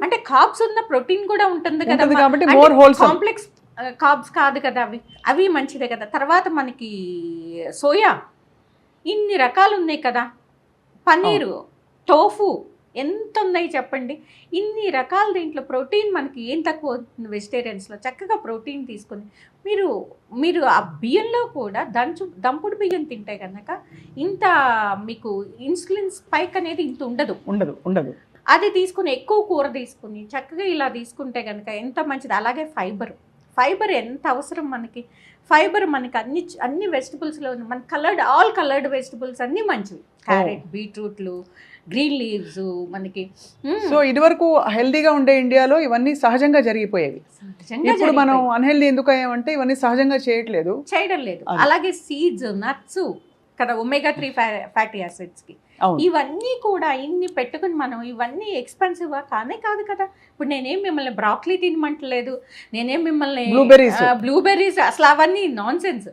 Speaker 2: అంటే కార్బ్స్ ఉన్న ప్రోటీన్ కూడా ఉంటుంది కదా, కాంప్లెక్స్ కార్బ్స్ కాదు కదా అవి మంచిదే కదా. తర్వాత మనకి సోయా, ఇన్ని రకాలు ఉన్నాయి కదా, పన్నీరు, టోఫు, ఎంత ఉన్నాయి చెప్పండి, ఇన్ని రకాల. దీంట్లో ప్రోటీన్ మనకి ఏం తక్కువ అవుతుంది వెజిటేరియన్స్లో. చక్కగా ప్రోటీన్ తీసుకొని మీరు ఆ బియ్యంలో కూడా దంపుడు బియ్యం తింటే కనుక ఇంత మీకు ఇన్సులిన్ స్పైక్ అనేది ఇంత ఉండదు. అది తీసుకుని ఎక్కువ కూర తీసుకుని చక్కగా ఇలా తీసుకుంటే కనుక ఎంత మంచిది. అలాగే ఫైబర్ ఎంత అవసరం మనకి. ఫైబర్ మనకి అన్ని వెజిటబుల్స్లో మన ఆల్ కలర్డ్ వెజిటబుల్స్ అన్నీ మంచివి. క్యారెట్, బీట్రూట్లు, గ్రీన్ లీవ్స్ మనకి.
Speaker 1: సో ఇదివరకు హెల్దీగా ఉండే ఇండియాలో ఇవన్నీ సహజంగా జరిగిపోయేవి. ఇప్పుడు మనం అన్హెల్దీ ఎందుకు అయ్యామంటే ఇవన్నీ సహజంగా చేయడం లేదు.
Speaker 2: అలాగే సీడ్స్, నట్స్ కదా, ఒమేగా-3 ఫ్యాటీ యాసిడ్స్కి ఇవన్నీ కూడా ఇన్ని పెట్టుకుని మనం ఇవన్నీ ఎక్స్పెన్సివ్గా కాదు కదా. ఇప్పుడు నేనేం మిమ్మల్ని బ్రాక్లీ తినమంటలేదు, నేనేం మిమ్మల్ని బ్లూబెర్రీస్, అసలు అవన్నీ నాన్ సెన్స్.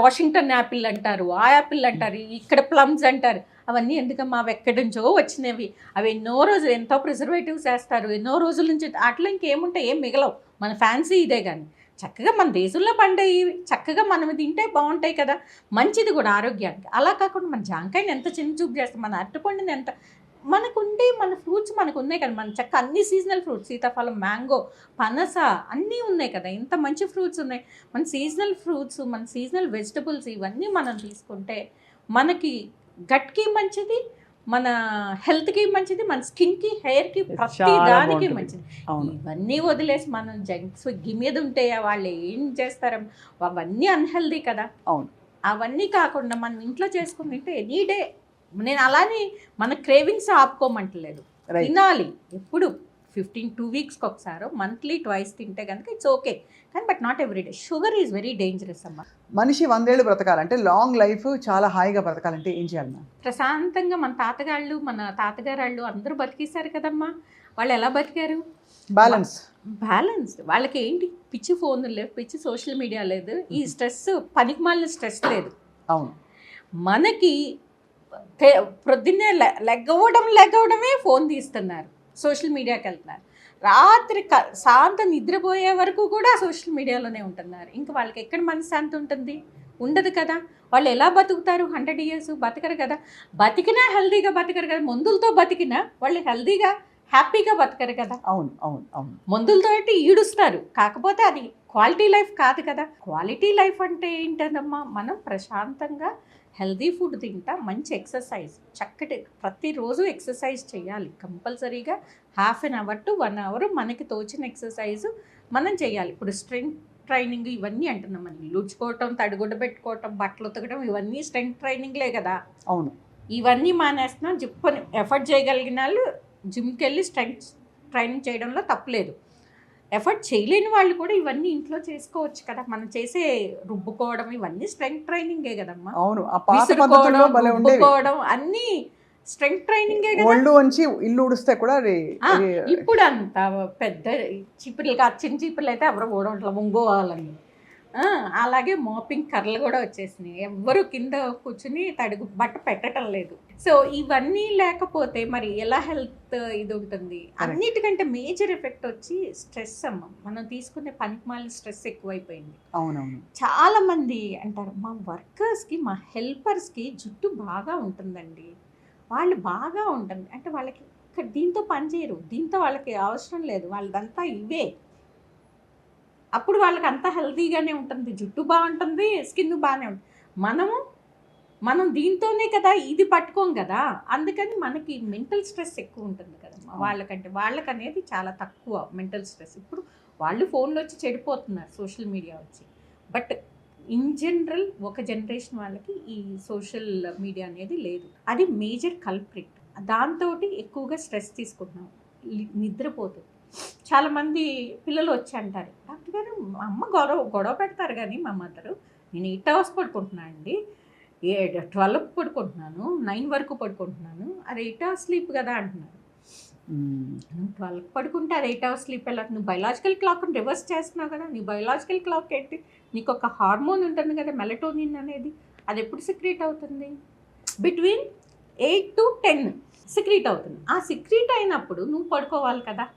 Speaker 2: వాషింగ్టన్ యాపిల్ అంటారు, ఆ యాపిల్ అంటారు, ఇక్కడ ప్లమ్స్ అంటారు, అవన్నీ ఎందుకమ్మా, అవి ఎక్కడి నుంచో వచ్చినవి. అవి ఎన్నో రోజులు ఎంతో ప్రిజర్వేటివ్స్ వేస్తారు, ఎన్నో రోజుల నుంచి. అట్లా ఇంకేముంటాయి, ఏం మిగలవు. మన ఫ్యాన్సీ ఇదే కానీ చక్కగా మన దేశంలో పండేవి చక్కగా మనం తింటే బాగుంటాయి కదా, మంచిది కూడా ఆరోగ్యానికి. అలా కాకుండా మన జాంకాయని ఎంత చిన్న చూపు చేస్తాం, మన అరటిపండుని ఎంత మన ఫ్రూట్స్ మనకు ఉన్నాయి కదా, మన చక్క అన్ని సీజనల్ ఫ్రూట్స్, సీతాఫలం, మ్యాంగో, పనస అన్నీ ఉన్నాయి కదా, ఇంత మంచి ఫ్రూట్స్ ఉన్నాయి. మన సీజనల్ ఫ్రూట్స్, మన సీజనల్ వెజిటబుల్స్ ఇవన్నీ మనం తీసుకుంటే మనకి గట్కి మంచిది, మన హెల్త్కి మంచిది, మన స్కిన్కి, హెయిర్కి, ప్రతి దానికి మంచిది. ఇవన్నీ వదిలేసి మనం జంక్స్ మీద ఉంటే వాళ్ళు ఏం చేస్తారు, అవన్నీ అన్హెల్దీ కదా. అవన్నీ కాకుండా మనం ఇంట్లో చేసుకుని తింటే ఎనీ డే, నేను అలానే మన క్రేవింగ్స్ ఆపుకోమంటలేదు, తినాలి. ఎప్పుడు 2 వీక్స్కి ఒకసారి, మంత్లీ ట్వైస్ తింటే కనుక ఇట్స్ ఓకే, కానీ but not everyday. Sugar is very dangerous అమ్మా.
Speaker 1: మనిషి 100 ఏళ్ళు బ్రతకాలంటే, లాంగ్ లైఫ్, చాలా హాయిగా బ్రతకాలంటే ఏం చేయాలి మ్యామ్?
Speaker 2: ప్రశాంతంగా మన తాతగారు అందరూ బతికేశారు కదమ్మా. వాళ్ళు ఎలా బతికారు? బ్యాలెన్స్. వాళ్ళకి ఏంటి, పిచ్చి ఫోన్ లేదు, పిచ్చి సోషల్ మీడియా లేదు, ఈ స్ట్రెస్, పనికిమాలిన స్ట్రెస్ లేదు.
Speaker 1: అవును,
Speaker 2: మనకి ప్రొద్దున్నే లెగ్గవడమే ఫోన్ తీస్తున్నారు, సోషల్ మీడియాకి వెళ్తున్నారు, రాత్రి సాయంత్రం నిద్రపోయే వరకు కూడా సోషల్ మీడియాలోనే ఉంటున్నారు. ఇంకా వాళ్ళకి ఎక్కడ మనశ్శాంతి ఉంటుంది? ఉండదు కదా. వాళ్ళు ఎలా బతుకుతారు? 100 years బతకరు కదా. బతికినా హెల్దీగా బతకరు కదా. మందులతో బతికినా వాళ్ళు హెల్దీగా, హ్యాపీగా బతకరు కదా.
Speaker 1: అవును.
Speaker 2: మందులతో ఈడుస్తారు, కాకపోతే అది క్వాలిటీ లైఫ్ కాదు కదా. క్వాలిటీ లైఫ్ అంటే ఏంటదమ్మా, మనం ప్రశాంతంగా హెల్దీ ఫుడ్ తింటా, మంచి ఎక్సర్సైజ్, చక్కటి ప్రతిరోజు ఎక్సర్సైజ్ చేయాలి కంపల్సరీగా. 1/2 hour to 1 hour మనకి తోచిన ఎక్సర్సైజ్ మనం చేయాలి. ఇప్పుడు స్ట్రెంగ్త్ ట్రైనింగ్ ఇవన్నీ అంటున్నాం, మనం లూడ్చుకోవటం, తడిగుడ్డ పెట్టుకోవటం, బట్టలు ఉతకడం, ఇవన్నీ స్ట్రెంగ్త్ ట్రైనింగ్లే కదా.
Speaker 1: అవును,
Speaker 2: ఇవన్నీ మానేస్తున్నాం. ఎఫర్ట్ చేయగలిగిన వాళ్ళు జిమ్కి వెళ్ళి స్ట్రెంగ్త్ ట్రైనింగ్ చేయడంలో తప్పలేదు. ఎఫర్ట్ చేయలేని వాళ్ళు కూడా ఇవన్నీ ఇంట్లో చేసుకోవచ్చు కదా. మనం చేసే రుబ్బుకోవడం ఇవన్నీ స్ట్రెంగ్త్ ట్రైనింగే కదమ్మా.
Speaker 1: అవును, ఆ పాత పద్ధతుల్లో భలే ఉండేవి.
Speaker 2: రుబ్బుకోవడం అన్నీ స్ట్రెంగ్త్ ట్రైనింగే కదా.
Speaker 1: ఒళ్ళు వంచి ఇల్లు ఉడిస్తే కూడా
Speaker 2: ఇప్పుడు అంత పెద్ద చీపుర్లు కాదు, చిన్న చీపుర్లు అయితే ఎవరు కూడా అట్లా వంగోవాలని. అలాగే మోపింగ్ కర్రలు కూడా వచ్చేసినాయి, ఎవ్వరు కింద కూర్చుని తడుగు బట్ట పెట్టడం లేదు. సో ఇవన్నీ లేకపోతే మరి ఎలా హెల్త్ ఇది ఉంటుంది. అన్నిటికంటే మేజర్ ఎఫెక్ట్ వచ్చి స్ట్రెస్ అమ్మ. మనం తీసుకునే పనికిమాలిన స్ట్రెస్ ఎక్కువైపోయింది.
Speaker 1: అవునవును,
Speaker 2: చాలా మంది అంటారు మా వర్కర్స్కి మా హెల్పర్స్కి జుట్టు బాగా ఉంటుందండి, వాళ్ళు బాగా ఉంటుంది అంటే వాళ్ళకి దీంతో పని చేయరు, దీంతో వాళ్ళకి అవసరం లేదు, వాళ్ళదంతా ఇవే. అప్పుడు వాళ్ళకి అంతా హెల్తీగానే ఉంటుంది, జుట్టు బాగుంటుంది, స్కిన్ బాగానే ఉంటుంది. మనం దీంతోనే కదా ఇది పట్టుకోం కదా, అందుకని మనకి మెంటల్ స్ట్రెస్ ఎక్కువ ఉంటుంది కదమ్మా. వాళ్ళకనేది చాలా తక్కువ మెంటల్ స్ట్రెస్. ఇప్పుడు వాళ్ళు ఫోన్లో వచ్చి చెడిపోతున్నారు సోషల్ మీడియా వచ్చి. బట్ ఇన్ జనరల్ ఒక జనరేషన్ వాళ్ళకి ఈ సోషల్ మీడియా అనేది లేదు, అది మేజర్ కల్ప్రిట్. దాంతో ఎక్కువగా స్ట్రెస్ తీసుకుంటున్నాం, నిద్రపోతుంది. చాలామంది పిల్లలు వచ్చి అంటారు డాక్టర్ గారు మా అమ్మ గొడవ పెడతారు కానీ మా మదరు, నేను 8 hours పడుకుంటున్నాను అండి, 12 పడుకుంటున్నాను, 9 వరకు పడుకుంటున్నాను, అది 8 hours స్లీప్ కదా అంటున్నారు. నువ్వు 12 పడుకుంటే అది 8 hours స్లీప్ ఎలా? నువ్వు బయలాజికల్ క్లాక్ని రివర్స్ చేస్తున్నావు కదా. నీ బయలాజికల్ క్లాక్ ఏంటి? నీకు ఒక హార్మోన్ ఉంటుంది కదా మెలటోనిన్ అనేది, అది ఎప్పుడు సిక్రీట్ అవుతుంది? బిట్వీన్ 8 to 10 సిక్రీట్ అవుతుంది. ఆ సిక్రీట్ అయినప్పుడు నువ్వు పడుకోవాలి కదా,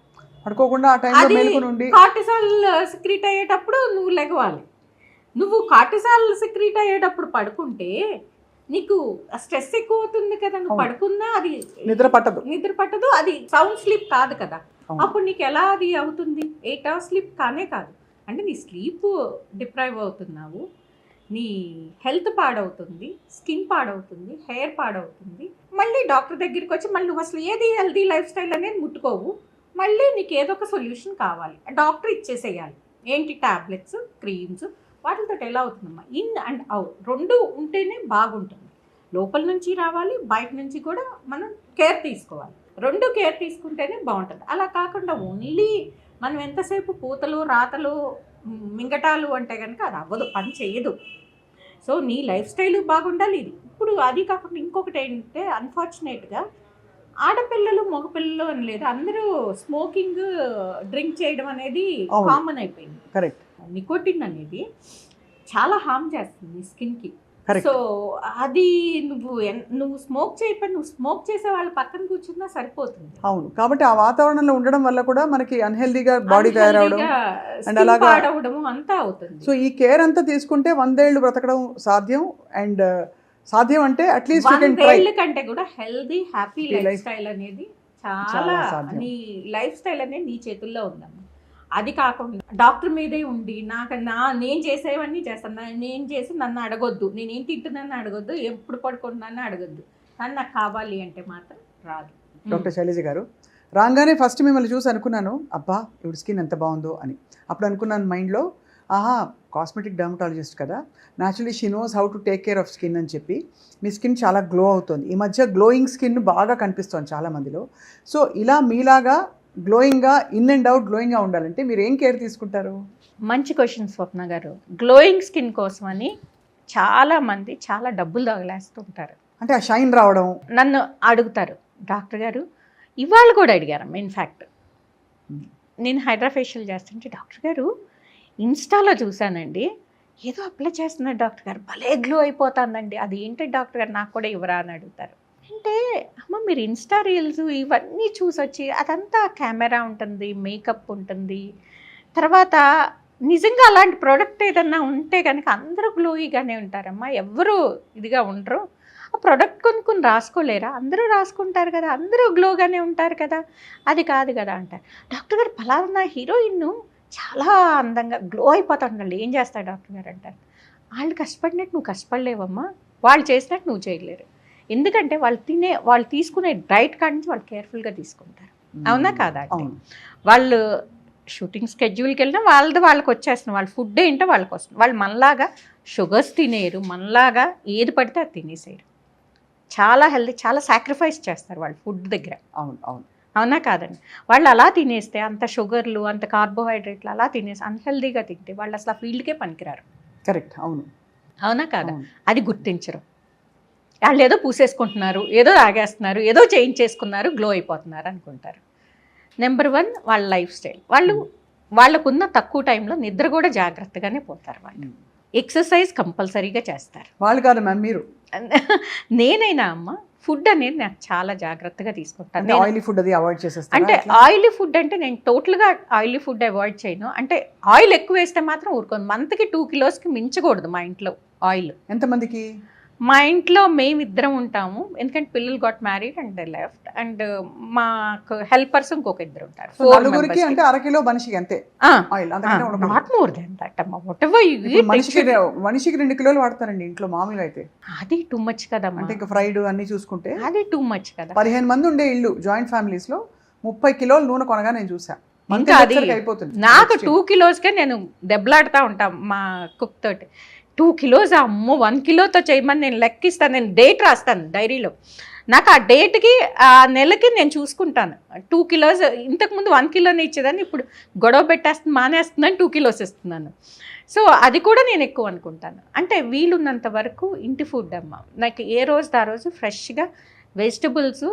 Speaker 1: పడుకోకుండా ఆ టైంలో మేలుకొని ఉండి
Speaker 2: కార్టిసాల్ సిక్రీట్ అయ్యేటప్పుడు నువ్వు లెగవాలి. నువ్వు కార్టిసాల్ సిక్రీట్ అయ్యేటప్పుడు పడుకుంటే నీకు స్ట్రెస్ ఎక్కువ అవుతుంది కదా. నువ్వు పడుకున్నా అది నిద్ర పట్టదు, అది సౌండ్ స్లీప్ కాదు కదా. అప్పుడు నీకు ఎలా అది అవుతుంది? 8 hours స్లీప్ కానే కాదు. అంటే నీ స్లీప్ డిప్రైవ్ అవుతున్నావు, నీ హెల్త్ పాడవుతుంది, స్కిన్ పాడవుతుంది, హెయిర్ పాడవుతుంది. మళ్ళీ డాక్టర్ దగ్గరికి వచ్చి మళ్ళీ నువ్వు అసలు ఏది హెల్తీ లైఫ్ స్టైల్ అనేది ముట్టుకోవు, మళ్ళీ నీకు ఏదో ఒక సొల్యూషన్ కావాలి, డాక్టర్ ఇచ్చేసేయాలి. ఏంటి? Tablets, creams. వాటితో ఎలా అవుతుందమ్మా? ఇన్ అండ్ అవుట్ రెండు ఉంటేనే బాగుంటుంది. లోపల నుంచి రావాలి, బయట నుంచి కూడా మనం కేర్ తీసుకోవాలి. రెండు కేర్ తీసుకుంటేనే బాగుంటుంది. అలా కాకుండా ఓన్లీ మనం ఎంతసేపు పూతలు రాతలు మింగటాలు అంటే కనుక అది అవ్వదు, పని చేయదు. సో నీ లైఫ్ స్టైల్ బాగుండాలి. ఇది ఇప్పుడు అది కాకుండా ఇంకొకటి ఏంటంటే అన్ఫార్చునేట్గా ఆడపిల్లలు మగపిల్లలు అని లేదు, అందరూ స్మోకింగ్ డ్రింక్ చేయడం అనేది కామన్ అయిపోయింది.
Speaker 1: కరెక్ట్.
Speaker 2: నికోటిన్ అనేది చాలా హార్మ్ చేస్తుంది స్కిన్కి. సో అది నువ్వు స్మోక్ చేయకపోతే నువ్వు స్మోక్ చేసే వాళ్ళ పక్కన కూర్చున్నా సరిపోతుంది.
Speaker 1: అవును, కాబట్టి ఆ వాతావరణంలో ఉండడం వల్ల కూడా మనకి అన్హెల్దీగా బాడీ తయారవడం అండ్ అలాగా
Speaker 2: పాడవడం అంతా అవుతుంది.
Speaker 1: సో ఈ కేర్ అంతా తీసుకుంటే 100 ఏళ్ళు బ్రతకడం సాధ్యం. అండ్ సాధ్యం అంటే అట్లీస్ట్
Speaker 2: 100 ఏళ్ళ కంటే కూడా హెల్దీ హ్యాపీ లైఫ్ స్టైల్ అనేది చాలా నీ లైఫ్ స్టైల్ అనేది నీ చేతుల్లో ఉందమ్మా. అది కాకుండా డాక్టర్ మీదే ఉండి నేను చేసేవన్నీ చేస్తాను, నేను చేసి నన్ను అడగొద్దు, నేనేం తింటున్నాను అడగొద్దు, ఎప్పుడు పడుకుంటున్నాను అడగొద్దు, కానీ నాకు కావాలి అంటే మాత్రం రాదు.
Speaker 1: డాక్టర్ శైలజ గారు, రాగానే ఫస్ట్ మిమ్మల్ని చూసి అనుకున్నాను అబ్బా ఇప్పుడు స్కిన్ ఎంత బాగుందో అని. అప్పుడు అనుకున్నాను మైండ్లో, ఆహా కాస్మెటిక్ డర్మటాలజిస్ట్ కదా, naturally she knows how to take care of skin అని చెప్పి మీ స్కిన్ చాలా గ్లో అవుతుంది. ఈ మధ్య గ్లోయింగ్ స్కిన్ బాగా కనిపిస్తుంది చాలామందిలో. సో ఇలా మీలాగా గ్లోయింగ్గా ఇన్ అండ్ అవుట్ గ్లోయింగ్గా ఉండాలంటే మీరు ఏం కేర్ తీసుకుంటారు?
Speaker 2: మంచి క్వశ్చన్ స్వప్న గారు. గ్లోయింగ్ స్కిన్ కోసం అని చాలామంది చాలా డబ్బులు తగలేస్తుంటారు.
Speaker 1: అంటే ఆ షైన్ రావడం
Speaker 2: నన్ను అడుగుతారు, డాక్టర్ గారు ఇవాళ కూడా అడిగారు. ఇన్ఫ్యాక్ట్ నేను హైడ్రా ఫేషియల్ చేస్తుంటే డాక్టర్ గారు ఇన్స్టాలో చూశానండి, ఏదో అప్లై చేస్తున్నారు డాక్టర్ గారు, భలే గ్లో అయిపోతుందండి, అది ఏంటి డాక్టర్ గారు నాకు కూడా ఇవ్వరా అని అడుగుతారు. అంటే అమ్మ మీరు ఇన్స్టా రీల్స్ ఇవన్నీ చూసొచ్చి అదంతా కెమెరా ఉంటుంది, మేకప్ ఉంటుంది, తర్వాత నిజంగా అలాంటి ప్రోడక్ట్ ఏదన్నా ఉంటే కనుక అందరూ గ్లోయిగానే ఉంటారమ్మా, ఎవరు ఇదిగా ఉండరు. ఆ ప్రోడక్ట్ కొనుక్కొని రాసుకోలేరా? అందరూ రాసుకుంటారు కదా, అందరూ గ్లోగానే ఉంటారు కదా, అది కాదు కదా అంటారు. డాక్టర్ గారు ఫలానా హీరోయిన్ చాలా అందంగా గ్లో అయిపోతాడు, ఏం చేస్తాడు డాక్టర్ గారు అంటారు. వాళ్ళు కష్టపడినట్టు నువ్వు కష్టపడలేవమ్మా, వాళ్ళు చేసినట్టు నువ్వు చేయలేరు. ఎందుకంటే వాళ్ళు తీసుకునే డైట్ కాడి నుంచి వాళ్ళు కేర్ఫుల్గా తీసుకుంటారు. అవునా కాదా? వాళ్ళు షూటింగ్ స్కెడ్యూల్కి వెళ్ళినా వాళ్ళకి వచ్చేస్తుంది, వాళ్ళ ఫుడ్ ఏంటో వాళ్ళకి వస్తుంది. వాళ్ళు మనలాగా షుగర్స్ తినేరు, మనలాగా ఏది పడితే అది తినేసేయరు. చాలా హెల్తీ, చాలా సాక్రిఫైస్ చేస్తారు వాళ్ళు ఫుడ్ దగ్గర.
Speaker 1: అవును అవును.
Speaker 2: అవునా కాదండి? వాళ్ళు అలా తినేస్తే అంత షుగర్లు అంత కార్బోహైడ్రేట్లు అలా తినేసి అన్హెల్దీగా తింటే వాళ్ళు అసలు ఆ ఫీల్డ్కే పనికిరారు.
Speaker 1: కరెక్ట్. అవును.
Speaker 2: అవునా కాదా?
Speaker 1: అవును.
Speaker 2: అది గుర్తించరు. వాళ్ళు ఏదో పూసేసుకుంటున్నారు, ఏదో తాగేస్తున్నారు, ఏదో చేయించేసుకున్నారు, గ్లో అయిపోతున్నారు అనుకుంటారు. నెంబర్ 1 వాళ్ళ లైఫ్ స్టైల్. వాళ్ళకున్న తక్కువ టైంలో నిద్ర కూడా జాగ్రత్తగానే పోతారు వాళ్ళు. ఎక్సర్సైజ్ కంపల్సరీగా చేస్తారు.
Speaker 1: వాళ్ళు కాదు మ్యామ్, మీరు
Speaker 2: నేనైనా అమ్మ ఫుడ్ అనేది నాకు చాలా జాగ్రత్తగా తీసుకుంటాను.
Speaker 1: అంటే ఆయిలీ ఫుడ్ అది అవాయిడ్ చేసేస్తారా?
Speaker 2: అంటే
Speaker 1: ఎట్లా?
Speaker 2: ఆయిలీ ఫుడ్ అంటే నేను టోటల్గా ఆయిలీ ఫుడ్ అవాయిడ్ చేయను. అంటే ఆయిల్ ఎక్కువ వేస్తే మాత్రం ఊరుకోను. మంత్కి 2 కిలోస్కి మించకూడదు మా ఇంట్లో ఆయిల్.
Speaker 1: ఎంతమందికి?
Speaker 2: మా ఇంట్లో మేమిద్దరం ఉంటాము. ఎందుకంటే పిల్లలు got married and they left. And మాకు హెల్పర్స్ ఇంకొక ఇద్దరు ఉంటారు.
Speaker 1: సో నలుగురికి అంటే అరకిలో మనిషికి అంతే ఆయిల్, అంతకంటే ఉండకూడదు.
Speaker 2: నాట్ మోర్ దెన్ దట్ అమ్మ. వాటెవర్ యు
Speaker 1: ఇప్పుడు మనిషికి 2 కిలోలు వాడతారండి ఇంట్లో మామూలుగా అయితే.
Speaker 2: అది టూ మచ్ కదమ్మా.
Speaker 1: అంటే ఇంకా ఫ్రైడ్ అన్ని చూసుకుంటే
Speaker 2: అది టూ మచ్ కదా.
Speaker 1: 15 మంది ఉండే ఇల్లు జాయింట్ ఫ్యామిలీస్ లో 30 కిలోలు నూనె కొనగా నేను చూసా.
Speaker 2: ఇంకా అది
Speaker 1: అయిపోతుంది.
Speaker 2: నాకు 2 కిలోస్కే నేను దెబ్బలాడుతూ ఉంటాం మా కుక్ తోటి. 2 కిలోస్ అమ్మో 1 కిలోతో చేయమని నేను లెక్కిస్తాను. నేను డేట్ రాస్తాను డైరీలో. నాకు ఆ డేట్కి ఆ నెలకి నేను చూసుకుంటాను. 2 కిలోస్ ఇంతకుముందు 1 కిలోనే ఇచ్చేదాన్ని, ఇప్పుడు గొడవ పెట్టేస్తుంది మానేస్తుందని 2 కిలోస్ ఇస్తున్నాను. సో అది కూడా నేను ఎక్కువ అనుకుంటాను. అంటే వీలున్నంత వరకు ఇంటి ఫుడ్ అమ్మ. నాకు ఏ రోజు ఆ రోజు ఫ్రెష్గా వెజిటబుల్స్,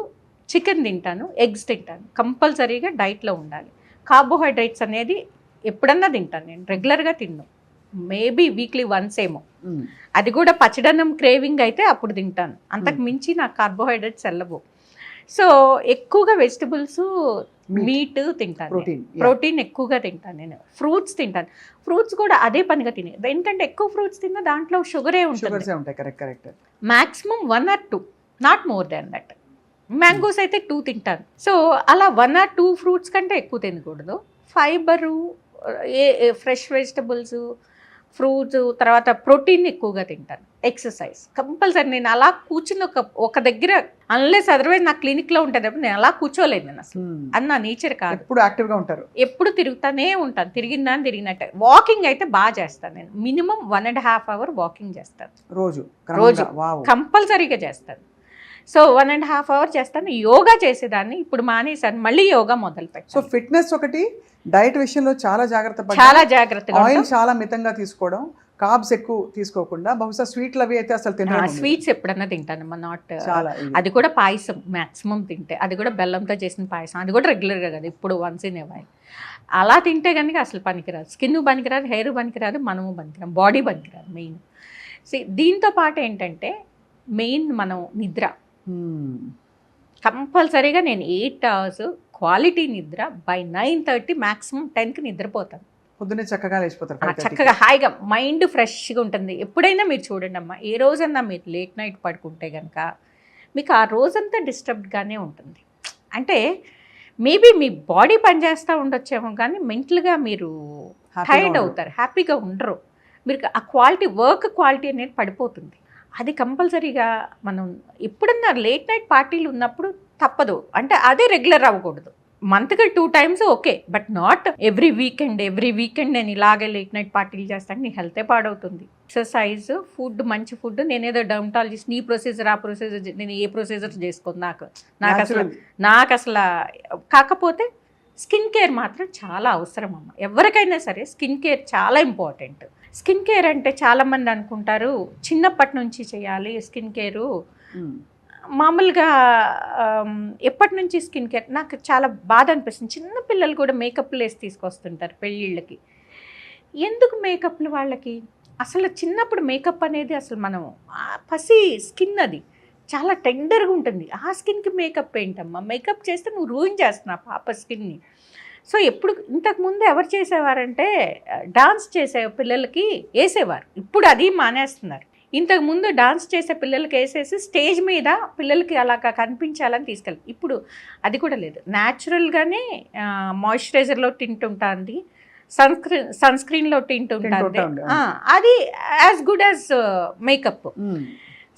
Speaker 2: చికెన్ తింటాను, ఎగ్స్ తింటాను. కంపల్సరీగా డైట్లో ఉండాలి. కార్బోహైడ్రేట్స్ అనేది ఎప్పుడన్నా తింటాను, నేను రెగ్యులర్గా తిన్ను. మేబీ వీక్లీ వన్స్ ఏమో, అది కూడా పచ్చడన్నం క్రేవింగ్ అయితే అప్పుడు తింటాను. అంతకు మించి నాకు కార్బోహైడ్రేట్స్ వెళ్ళవు. సో ఎక్కువగా వెజిటబుల్స్, మీట్ తింటాను, ప్రోటీన్ ఎక్కువగా తింటాను. నేను ఫ్రూట్స్ తింటాను. ఫ్రూట్స్ కూడా అదే పనిగా తినే, ఎందుకంటే ఎక్కువ ఫ్రూట్స్ తిన్నా దాంట్లో షుగరే ఉంటుంది. Maximum 1 or 2, not more than that. Mangoes అయితే 2 తింటాను. సో అలా 1 or 2 ఫ్రూట్స్ కంటే ఎక్కువ తినకూడదు. ఫైబరు, ఫ్రెష్ వెజిటబుల్స్, ఫ్రూట్స్, తర్వాత ప్రోటీన్ ఎక్కువగా తింటాను. Exercise compulsory. నేను అలా కూర్చుని ఒక దగ్గర, అన్లెస్ అదర్వైజ్ నా క్లినిక్లో ఉంటుంది, నేను అలా కూర్చోలేదు. నేను అసలు అది నా నేచర్ కాదు.
Speaker 1: ఎప్పుడు యాక్టివ్గా ఉంటారు,
Speaker 2: ఎప్పుడు తిరుగుతానే ఉంటాను. తిరిగినట్టే. వాకింగ్ అయితే బాగా చేస్తాను. నేను మినిమం 1.5 hour వాకింగ్ చేస్తాను రోజు కంపల్సరీగా చేస్తాను. సో 1.5 hour చేస్తాను. యోగా చేసేదాన్ని, ఇప్పుడు మానేసాను, మళ్ళీ యోగా మొదలు పెట్టాను.
Speaker 1: సో ఫిట్నెస్ ఒకటి, డైట్ విషయంలో చాలా
Speaker 2: జాగ్రత్తగా
Speaker 1: ఆయిల్ చాలా మితంగా తీసుకోవడం, కార్బ్స్ ఎక్కువ తీసుకోకుండా, బహుశా స్వీట్లు అవి అయితే అసలు తినను.
Speaker 2: స్వీట్స్ ఎప్పుడన్నా తింటానమ్మా, నాట్ అది కూడా పాయసం మ్యాక్సిమం తింటే, అది కూడా బెల్లంతో చేసిన పాయసం, అది కూడా రెగ్యులర్గా కదా, ఇప్పుడు వన్స్ ఇన్ ఏ వైల్. అలా తింటే కనుక అసలు పనికిరాదు. స్కిన్ పనికిరాదు, హెయిర్ పనికిరాదు, మనము పనికిరాదు, బాడీ పనికిరాదు. మెయిన్ దీంతో పాటు ఏంటంటే మెయిన్ మనం నిద్ర కంపల్సరీగా. నేను 8 hours క్వాలిటీ నిద్ర, బై 9:30 మ్యాక్సిమం 10కి నిద్రపోతాను.
Speaker 1: పొద్దున్నే చక్కగా లేచిపోతారు,
Speaker 2: చక్కగా హాయిగా మైండ్ ఫ్రెష్గా ఉంటుంది. ఎప్పుడైనా మీరు చూడండి అమ్మా, ఏ రోజన్నా మీరు లేట్ నైట్ పడుకుంటే కనుక మీకు ఆ రోజంతా డిస్టర్బ్డ్గానే ఉంటుంది. అంటే మేబీ మీ బాడీ పనిచేస్తూ ఉండొచ్చేమో కానీ మెంటల్గా మీరు టైర్డ్ అవుతారు, హ్యాపీగా ఉండరు. మీరు ఆ క్వాలిటీ, వర్క్ క్వాలిటీ అనేది పడిపోతుంది. అది కంపల్సరీగా మనం ఎప్పుడన్నా లేట్ నైట్ పార్టీలు ఉన్నప్పుడు తప్పదు. అంటే అదే రెగ్యులర్ అవ్వకూడదు. మంత్కి 2 times okay, but not every weekend నేను ఇలాగే లేట్ నైట్ పార్టీలు చేస్తాను. నీ హెల్తే పాడవుతుంది. ఎక్సర్సైజ్, ఫుడ్, మంచి ఫుడ్. నేనేదో డర్మటాలజిస్ట్, నీ ప్రొసీజర్ ఆ ప్రొసీజర్, నేను ఏ ప్రొసీజర్ చేసుకోను. నాకు అసలు కాకపోతే స్కిన్ కేర్ మాత్రం చాలా అవసరం అమ్మ. ఎవరికైనా సరే స్కిన్ కేర్ చాలా ఇంపార్టెంట్. స్కిన్ కేర్ అంటే చాలామంది అనుకుంటారు చిన్నప్పటి నుంచి చేయాలి స్కిన్ కేరు. మామూలుగా ఎప్పటి నుంచి స్కిన్ కేర్, నాకు చాలా బాధ అనిపిస్తుంది. చిన్నపిల్లలు కూడా మేకప్లు వేసి తీసుకొస్తుంటారు పెళ్ళిళ్ళకి. ఎందుకు మేకప్లు వాళ్ళకి? అసలు చిన్నప్పుడు మేకప్ అనేది అసలు మనం పసి స్కిన్, అది చాలా టెండర్గా ఉంటుంది. ఆ స్కిన్కి మేకప్ ఏంటమ్మా? మేకప్ చేస్తే నువ్వు రూయిన్ చేస్తున్నావు పాప స్కిన్ని. సో ఎప్పుడు ఇంతకుముందు ఎవరు చేసేవారంటే డాన్స్ చేసే పిల్లలకి వేసేవారు, ఇప్పుడు అది మానేస్తున్నారు. ఇంతకుముందు డాన్స్ చేసే పిల్లలకి వేసేసి స్టేజ్ మీద పిల్లలకి అలాగా కనిపించాలని తీసుకెళ్ళి, ఇప్పుడు అది కూడా లేదు. న్యాచురల్గానే మాయిశ్చరైజర్లో టింట్ ఉంటుంది, సన్ స్క్రీన్లో టింట్ ఉంటుంది. అది as good as makeup.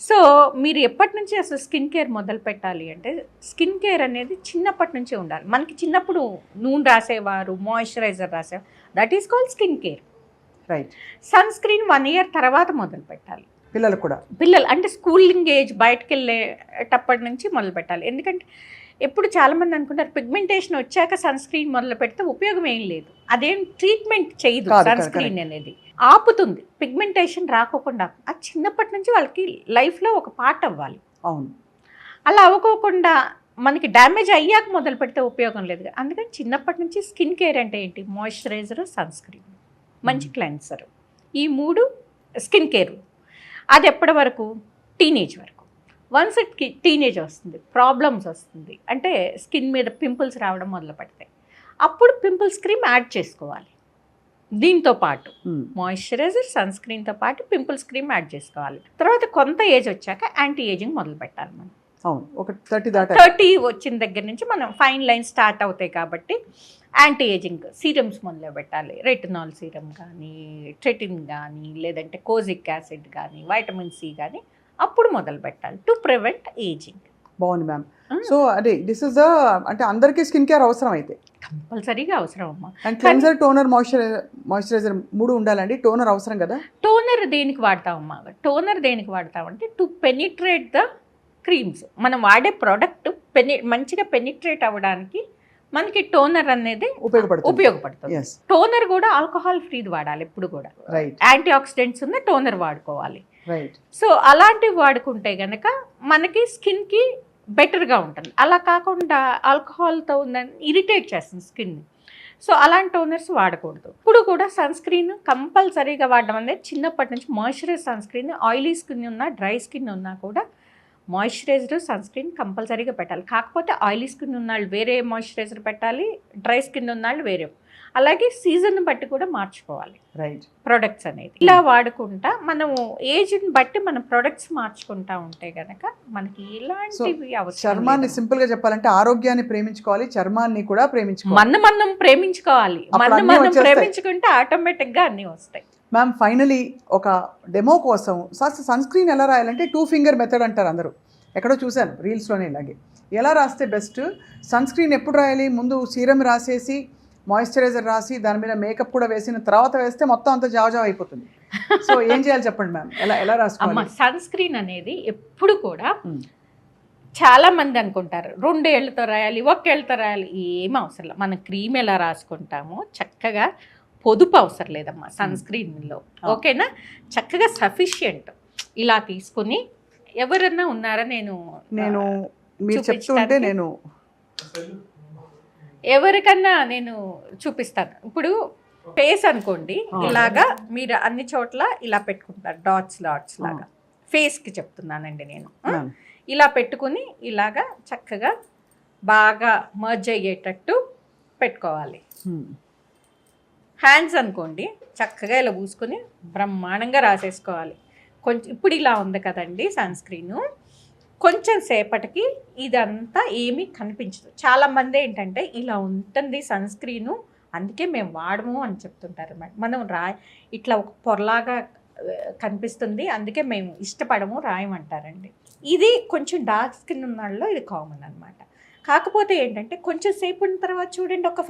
Speaker 2: So మీరు ఎప్పటి నుంచి అసలు స్కిన్ కేర్ మొదలు పెట్టాలి అంటే, స్కిన్ కేర్ అనేది చిన్నప్పటి నుంచే ఉండాలి. మనకి చిన్నప్పుడు నూనె రాసేవారు, మాయిశ్చరైజర్ రాసేవారు, that is called skin care.
Speaker 1: Right.
Speaker 2: Sunscreen 1 year తర్వాత మొదలు పెట్టాలి.
Speaker 1: పిల్లలు కూడా
Speaker 2: పిల్లలు అంటే స్కూలింగ్ ఏజ్ బయటకు వెళ్ళేటప్పటి నుంచి మొదలు పెట్టాలి. ఎందుకంటే ఎప్పుడు చాలామంది అనుకుంటారు పిగ్మెంటేషన్ వచ్చాక సన్ స్క్రీన్ మొదలు పెడితే ఉపయోగం ఏం లేదు. అదేం ట్రీట్మెంట్ చేయదు సన్ స్క్రీన్ అనేది, ఆపుతుంది పిగ్మెంటేషన్ రాకోకుండా. అది చిన్నప్పటి నుంచి వాళ్ళకి లైఫ్లో ఒక పార్ట్ అవ్వాలి.
Speaker 1: అవును,
Speaker 2: అలా అవ్వకోకుండా మనకి డ్యామేజ్ అయ్యాక మొదలు పెడితే ఉపయోగం లేదు. అందుకని చిన్నప్పటి నుంచి స్కిన్ కేర్ అంటే ఏంటి, మాయిశ్చరైజర్, సన్ స్క్రీన్, మంచి క్లెన్సర్, ఈ 3 స్కిన్ కేర్. అది ఎప్పటి వరకు, టీనేజ్ వరకు. వన్స్ టీనేజ్ వస్తుంది, ప్రాబ్లమ్స్ వస్తుంది, అంటే స్కిన్ మీద పింపుల్స్ రావడం మొదలు పెడతాయి, అప్పుడు పింపుల్స్ క్రీమ్ యాడ్ చేసుకోవాలి. దీంతో పాటు మాయిశ్చరైజర్, సన్ స్క్రీన్తో పాటు పింపుల్స్ క్రీమ్ యాడ్ చేసుకోవాలి. తర్వాత కొంత ఏజ్ వచ్చాక యాంటీ ఏజింగ్ మొదలు పెట్టాలి మనం.
Speaker 1: అవును, ఒక 30
Speaker 2: వచ్చిన దగ్గర నుంచి మనం ఫైన్ లైన్ స్టార్ట్ అవుతాయి కాబట్టి యాంటీ ఏజింగ్ సీరమ్స్ మొదలు పెట్టాలి. రెటినాల్ సీరం కానీ, ట్రెటిన్ కానీ, లేదంటే కోజిక్ యాసిడ్ కానీ, వైటమిన్ సి కానీ అప్పుడు మొదలు పెట్టాలి టు ప్రివెంట్ ఏజింగ్.
Speaker 1: బాగుంది మ్యామ్. సో అదే దిస్ ఇస్ ద అంటే అందరికీ స్కిన్ కేర్ అవసరం అయితే
Speaker 2: కంపల్సరీగా అవసరం అమ్మా.
Speaker 1: అండ్ క్లెన్సర్, టోనర్, మాయిశ్చరైజర్ 3 ఉండాలండి. టోనర్ అవసరం కదా?
Speaker 2: టోనర్ దేనికి వాడతామమ్మా? టోనర్ దేనికి వాడతామంటే టు పెనిట్రేట్ ద క్రీమ్స్. మనం వాడే ప్రోడక్ట్ మంచిగా పెనిట్రేట్ అవ్వడానికి మనకి టోనర్ అనేది ఉపయోగపడుతుంది. టోనర్ కూడా ఆల్కహాల్ ఫ్రీది వాడాలి ఎప్పుడు కూడా. యాంటీ ఆక్సిడెంట్స్ ఉన్న టోనర్ వాడుకోవాలి. సో అలాంటివి వాడుకుంటే గనక మనకి స్కిన్కి బెటర్గా ఉంటుంది. అలా కాకుండా ఆల్కహాల్తో ఉందని ఇరిటేట్ చేస్తుంది స్కిన్ని. సో అలాంటి టోనర్స్ వాడకూడదు. ఇప్పుడు కూడా సన్ స్క్రీన్ కంపల్సరీగా వాడడం అనేది చిన్నప్పటి నుంచి. Moisturise sunscreen, oily skin ఉన్నా, డ్రై స్కిన్ ఉన్నా కూడా మాయిశ్చరైజర్, సన్ స్క్రీన్ కంపల్సరీగా పెట్టాలి. కాకపోతే ఆయిలీ స్కిన్ ఉన్నవాళ్ళు వేరే మాయిశ్చరైజర్ పెట్టాలి, డ్రై స్కిన్ ఉన్నవాళ్ళు వేరే. అలాగే సీజన్ బట్టి కూడా మార్చుకోవాలి ప్రొడక్ట్స్ అనేది. ఇలా వాడుకుంటా మనము ఏజ్ని బట్టి మన ప్రొడక్ట్స్ మార్చుకుంటా ఉంటే గనక మనకి ఎలాంటివి అవసరం.
Speaker 1: చర్మాన్ని సింపుల్ గా చెప్పాలంటే ఆరోగ్యాన్ని ప్రేమించుకోవాలి, చర్మాన్ని కూడా ప్రేమించుకోవాలి.
Speaker 2: మనం ప్రేమించుకోవాలి. మనం ప్రేమించుకుంటే ఆటోమేటిక్ గా అన్ని వస్తాయి.
Speaker 1: మ్యామ్ ఫైనలీ ఒక డెమో కోసం సన్ స్క్రీన్ ఎలా రాయాలంటే 2 ఫింగర్ మెథడ్ అంటారు అందరూ. ఎక్కడో చూశాను రీల్స్లోనే. ఇలాగే ఎలా రాస్తే బెస్ట్? సన్ స్క్రీన్ ఎప్పుడు రాయాలి? ముందు సీరం రాసేసి మాయిశ్చరైజర్ రాసి దాని మీద మేకప్ కూడా వేసిన తర్వాత వేస్తే మొత్తం అంతా జావజావ అయిపోతుంది. సో ఏం చేయాలి చెప్పండి మ్యామ్, ఎలా రాసుకోవాలి?
Speaker 2: సన్ స్క్రీన్ అనేది ఎప్పుడు కూడా చాలా మంది అనుకుంటారు 2 ఏళ్లతో రాయాలి, 1 ఏళ్లతో రాయాలి. ఏం అవసరం లేదు. మనం క్రీమ్ ఎలా రాసుకుంటామో చక్కగా పొదుపు అవసరం లేదమ్మా సన్ స్క్రీన్లో. ఓకేనా? చక్కగా సఫిషియంట్ ఇలా తీసుకుని ఎవరన్నా ఉన్నారా? నేను
Speaker 1: మీరు చెప్తుంటే నేను
Speaker 2: ఎవరికన్నా నేను చూపిస్తాను. ఇప్పుడు ఫేస్ అనుకోండి, ఇలాగా మీరు అన్ని చోట్ల ఇలా పెట్టుకుంటారు డాట్స్ లాగా. ఫేస్కి చెప్తున్నానండి నేను. ఇలా పెట్టుకుని ఇలాగా చక్కగా బాగా మర్జ్ అయ్యేటట్టు పెట్టుకోవాలి. హ్యాండ్స్ అనుకోండి, చక్కగా ఇలా పూసుకొని బ్రహ్మాండంగా రాసేసుకోవాలి. కొంచెం ఇప్పుడు ఇలా ఉంది కదండి సన్ స్క్రీను, కొంచెం సేపటికి ఇదంతా ఏమీ కనిపించదు. చాలామంది ఏంటంటే ఇలా ఉంటుంది సన్ స్క్రీను, అందుకే మేము వాడము అని చెప్తుంటారు అన్నమాట. మనం ఇట్లా ఒక పొరలాగా కనిపిస్తుంది, అందుకే మేము ఇష్టపడము, రాయమంటారండి. ఇది కొంచెం డార్క్ స్కిన్ ఉన్న వాళ్ళలో ఇది కామన్ అనమాట. కాకపోతే ఏంటంటే కొంచెం సేపు ఉన్న తర్వాత చూడండి, ఒక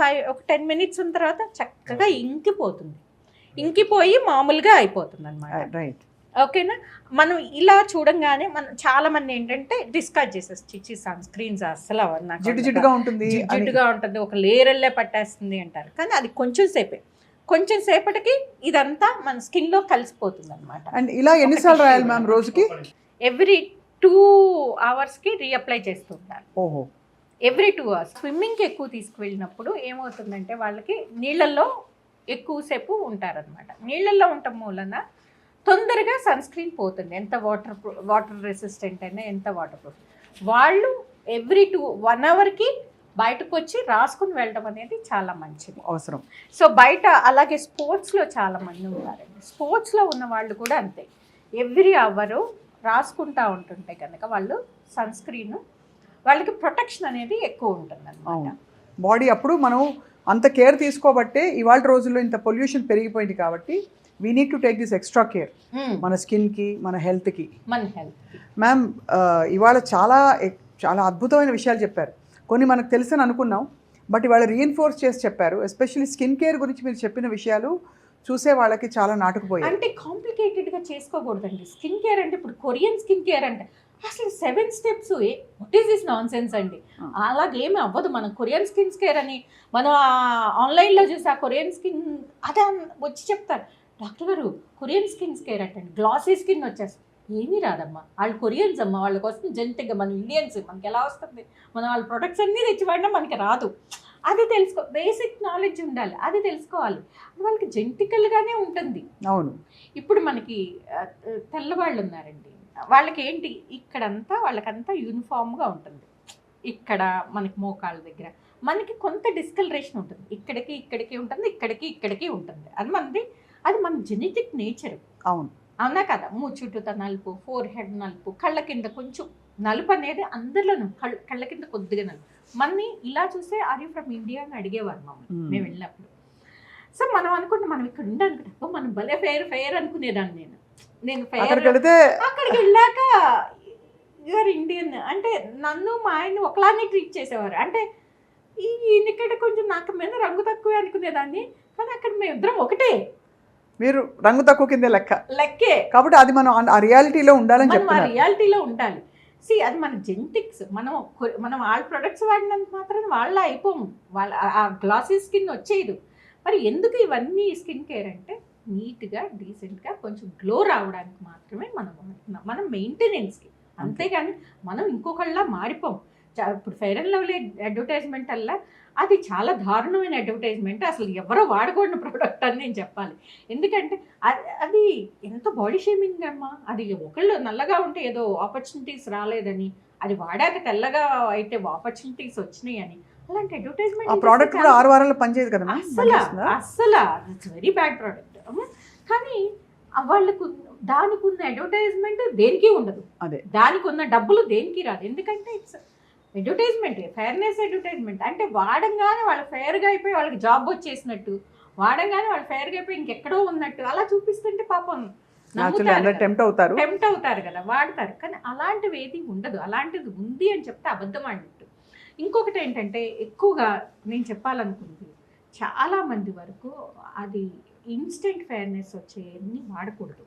Speaker 2: 10 మినిట్స్ ఉన్న తర్వాత చక్కగా ఇంకిపోతుంది, ఇంకిపోయి మామూలుగా అయిపోతుంది అనమాట. ఓకేనా? మనం ఇలా చూడంగానే మనం చాలా మంది ఏంటంటే డిస్కార్డ్ చేసేసి సన్ స్క్రీన్స్ అసలు
Speaker 1: జిడ్డుగా ఉంటుంది,
Speaker 2: ఒక లేయర్లే పట్టేస్తుంది అంటారు. కానీ అది కొంచెం సేపటికి ఇదంతా మన స్కిన్ లో కలిసిపోతుంది అనమాట.
Speaker 1: అండ్ ఇలా ఎన్నిసార్లు రాయాలి మ్యామ్ రోజుకి?
Speaker 2: ఎవ్రీ 2 అవర్స్కి రీఅప్లై చేస్తుంటారు. Every 2 hours. స్విమ్మింగ్కి ఎక్కువ తీసుకువెళ్ళినప్పుడు ఏమవుతుందంటే వాళ్ళకి నీళ్ళల్లో ఎక్కువసేపు ఉంటారనమాట. నీళ్ళల్లో ఉండటం మూలన తొందరగా సన్ స్క్రీన్ పోతుంది. ఎంత వాటర్ రెసిస్టెంట్ అయినా, ఎంత వాటర్ ప్రూఫ్. వాళ్ళు ఎవ్రీ 1 అవర్కి బయటకు వచ్చి రాసుకుని వెళ్ళడం అనేది చాలా మంచిది,
Speaker 1: అవసరం.
Speaker 2: సో బయట అలాగే స్పోర్ట్స్లో చాలా మంది ఉంటారండి. స్పోర్ట్స్లో ఉన్న వాళ్ళు కూడా అంతే, ఎవ్రీ అవరు రాసుకుంటూ ఉంటుంటే కనుక వాళ్ళు సన్ స్క్రీన్ వాళ్ళకి ప్రొటెక్షన్ అనేది ఎక్కువ ఉంటుంది అన్నమాట.
Speaker 1: బాడీ అప్పుడు మనం అంత కేర్ తీసుకోబట్టే ఇవాళ రోజుల్లో ఇంత పొల్యూషన్ పెరిగిపోయింది కాబట్టి we need to take this extra care మన స్కిన్కి, మన హెల్త్కి. మ్యామ్ ఇవాళ చాలా చాలా అద్భుతమైన విషయాలు చెప్పారు. కొన్ని మనకు తెలుసని అనుకున్నాం, బట్ ఇవాళ రీఎన్ఫోర్స్ చేసి చెప్పారు. ఎస్పెషల్లీ స్కిన్ కేర్ గురించి మీరు చెప్పిన విషయాలు చూసే వాళ్ళకి చాలా నాటుకుపోయాయి.
Speaker 2: అంటే కాంప్లికేటెడ్గా చేసుకోకూడదండి. స్కిన్ కేర్ అంటే ఇప్పుడు కొరియన్ స్కిన్ కేర్ అంటే అసలు 7 steps, what is this non sense అండి. అలాగేమి అవ్వదు. మనం కొరియన్ స్కిన్ కేర్ అని మనం ఆన్లైన్లో చూసి ఆ కొరియన్ స్కిన్ అదే వచ్చి చెప్తారు, డాక్టర్ గారు కొరియన్ స్కిన్ కేర్ అంటే గ్లాసీ స్కిన్ వచ్చేస్తుంది. ఏమీ రాదమ్మా, వాళ్ళు కొరియన్స్ అమ్మ, వాళ్ళకి వస్తుంది జెనెటిక్గా. మనం ఇండియన్స్, మనకి ఎలా వస్తుంది? మనం వాళ్ళ ప్రొడక్ట్స్ అన్నీ తెచ్చి వాడినా మనకి రాదు. అది తెలుసుకో, బేసిక్ నాలెడ్జ్ ఉండాలి, అది తెలుసుకోవాలి. అది వాళ్ళకి జెనెటికల్గానే ఉంటుంది.
Speaker 1: అవును.
Speaker 2: ఇప్పుడు మనకి తెల్లవాళ్ళు ఉన్నారండి, వాళ్ళకి ఏంటి ఇక్కడంతా వాళ్ళకంతా యూనిఫామ్గా ఉంటుంది. ఇక్కడ మనకి మోకాళ్ళ దగ్గర మనకి కొంత డిస్కలరేషన్ ఉంటుంది, ఇక్కడికి ఇక్కడికి ఉంటుంది, ఇక్కడికి ఉంటుంది. అది మన జెనెటిక్ నేచర్.
Speaker 1: అవును,
Speaker 2: అవునా కదా? చుట్టూతో నలుపు, ఫోర్ హెడ్ నలుపు, కళ్ళ కింద కొంచెం నలుపు అనేది అందరిలోనూ, కళ్ళ కింద కొద్దిగా నలుపు. మనని ఇలా చూస్తే ఆర్ యూ ఫ్రమ్ ఇండియా అని అడిగేవారు మమ్మల్ని మేము వెళ్ళినప్పుడు. సో మనం అనుకుంటే మనం ఇక్కడ ఉండాలనుకుంటే మనం భలే ఫెయిర్ అనుకునేదాన్ని. నేను ఫెయిర్, అక్కడికి వెళ్ళాక యూఆర్ ఇండియన్ అంటే నన్ను మా ఆయన్ని ఒకలానే ట్రీట్ చేసేవారు. అంటే ఈయనక్కడ కొంచెం నాకు మీద రంగు తక్కువే అనుకునేదాన్ని, కానీ అక్కడ మేము ఇద్దరం ఒకటే.
Speaker 1: మీరు రంగు తక్కువ కింద లెక్కే కాబట్టి అది మనం ఆ రియాలిటీలో ఉండాలని చెప్తున్నారు.
Speaker 2: రియాలిటీలో ఉండాలి. అది మన జెనెటిక్స్. మనం వాళ్ళ ప్రొడక్ట్స్ వాడినంత మాత్రం వాళ్ళ అయిపోము, వాళ్ళ ఆ గ్లాసీ స్కిన్ వచ్చేది. మరి ఎందుకు ఇవన్నీ స్కిన్ కేర్ అంటే నీట్గా డీసెంట్గా కొంచెం గ్లో రావడానికి మాత్రమే మనం వాడుతున్నాం, మనం మెయింటెనెన్స్కి. అంతేగాని మనం ఇంకొకళ్ళ మారిపోం. ఇప్పుడు ఫెయిర్ అండ్ లవ్లీ అడ్వర్టైజ్మెంట్ అలా అది చాలా దారుణమైన అడ్వర్టైజ్మెంట్. అసలు ఎవరో వాడకూడని ప్రోడక్ట్ అని నేను చెప్పాలి. ఎందుకంటే అది ఎంత బాడీ షేమింగ్ అమ్మా. అది ఒకళ్ళు నల్లగా ఉంటే ఏదో ఆపర్చునిటీస్ రాలేదని, అది వాడాక తెల్లగా అయితే ఆపర్చునిటీస్ వచ్చినాయి అని, అలాంటి అడ్వర్టైజ్మెంట్
Speaker 1: ఆ ప్రోడక్ట్ కూడా 6 వారాల్లో పనిచేయదు కదా
Speaker 2: అసలు ఇట్స్ వెరీ బ్యాడ్ ప్రోడక్ట్. కానీ వాళ్ళకు దానికి ఉన్న అడ్వర్టైజ్మెంట్ దేనికి ఉండదు, అదే దానికి ఉన్న డబ్బులు దేనికి రాదు. ఎందుకంటే ఇట్స్ అడ్వర్టైజ్మెంట్, ఫెయిర్నెస్ అడ్వర్టైజ్మెంట్. అంటే వాడంగానే వాళ్ళు ఫెయిర్గా అయిపోయి వాళ్ళకి జాబ్ వచ్చేసినట్టు, వాడంగానే వాళ్ళు ఫెయిర్గా అయిపోయి ఇంకెక్కడో ఉన్నట్టు అలా చూపిస్తుంటే పాపం టెంప్ట్ అవుతారు కదా, వాడతారు. కానీ అలాంటివి ఏది ఉండదు. అలాంటిది ఉంది అని చెప్తే అబద్ధం అన్నట్టు. ఇంకొకటి ఏంటంటే ఎక్కువగా నేను చెప్పాలనుకుంది, చాలామంది వరకు అది ఇన్స్టెంట్ ఫెయిర్నెస్ వచ్చేవన్నీ వాడకూడదు.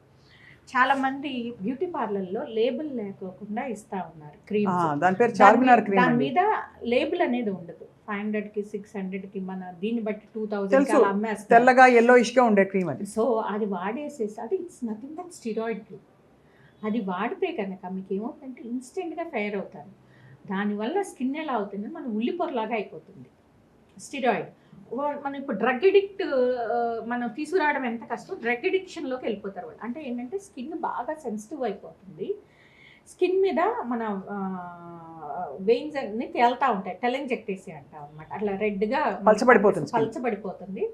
Speaker 2: చాలామంది బ్యూటీ పార్లర్లో లేబుల్ లేకోకుండా ఇస్తూ ఉన్నారు క్రీమ్స్. దాని మీద లేబుల్ అనేది ఉండదు. 500కి 600కి మన దీన్ని బట్టి 2000 అమ్మేస్తారు.
Speaker 1: తెల్లగా yellowish-గా ఉండే క్రీమ్ అది.
Speaker 2: సో అది వాడేసేసి అది it's nothing but steroid cream. అది వాడితే కనుక మీకు ఏమవుతుందంటే ఇన్స్టెంట్గా ఫెయిర్ అవుతారు. దానివల్ల స్కిన్ ఎలా అవుతుంది, మన ఉల్లిపొరలాగా అయిపోతుంది స్టిరాయిడ్. మనం ఇప్పుడు డ్రగ్ ఎడిక్ట్ మనం తీసుకురావడం ఎంత కష్టం, డ్రగ్ ఎడిక్షన్లోకి వెళ్ళిపోతారు వాళ్ళు. అంటే ఏంటంటే స్కిన్ బాగా సెన్సిటివ్ అయిపోతుంది, స్కిన్ మీద మన వెయిన్స్ అన్ని తేలుతూ ఉంటాయి, టెలెంజెక్టేసి అంటాం అనమాట. అట్లా రెడ్గా పలచబడిపోతుంది,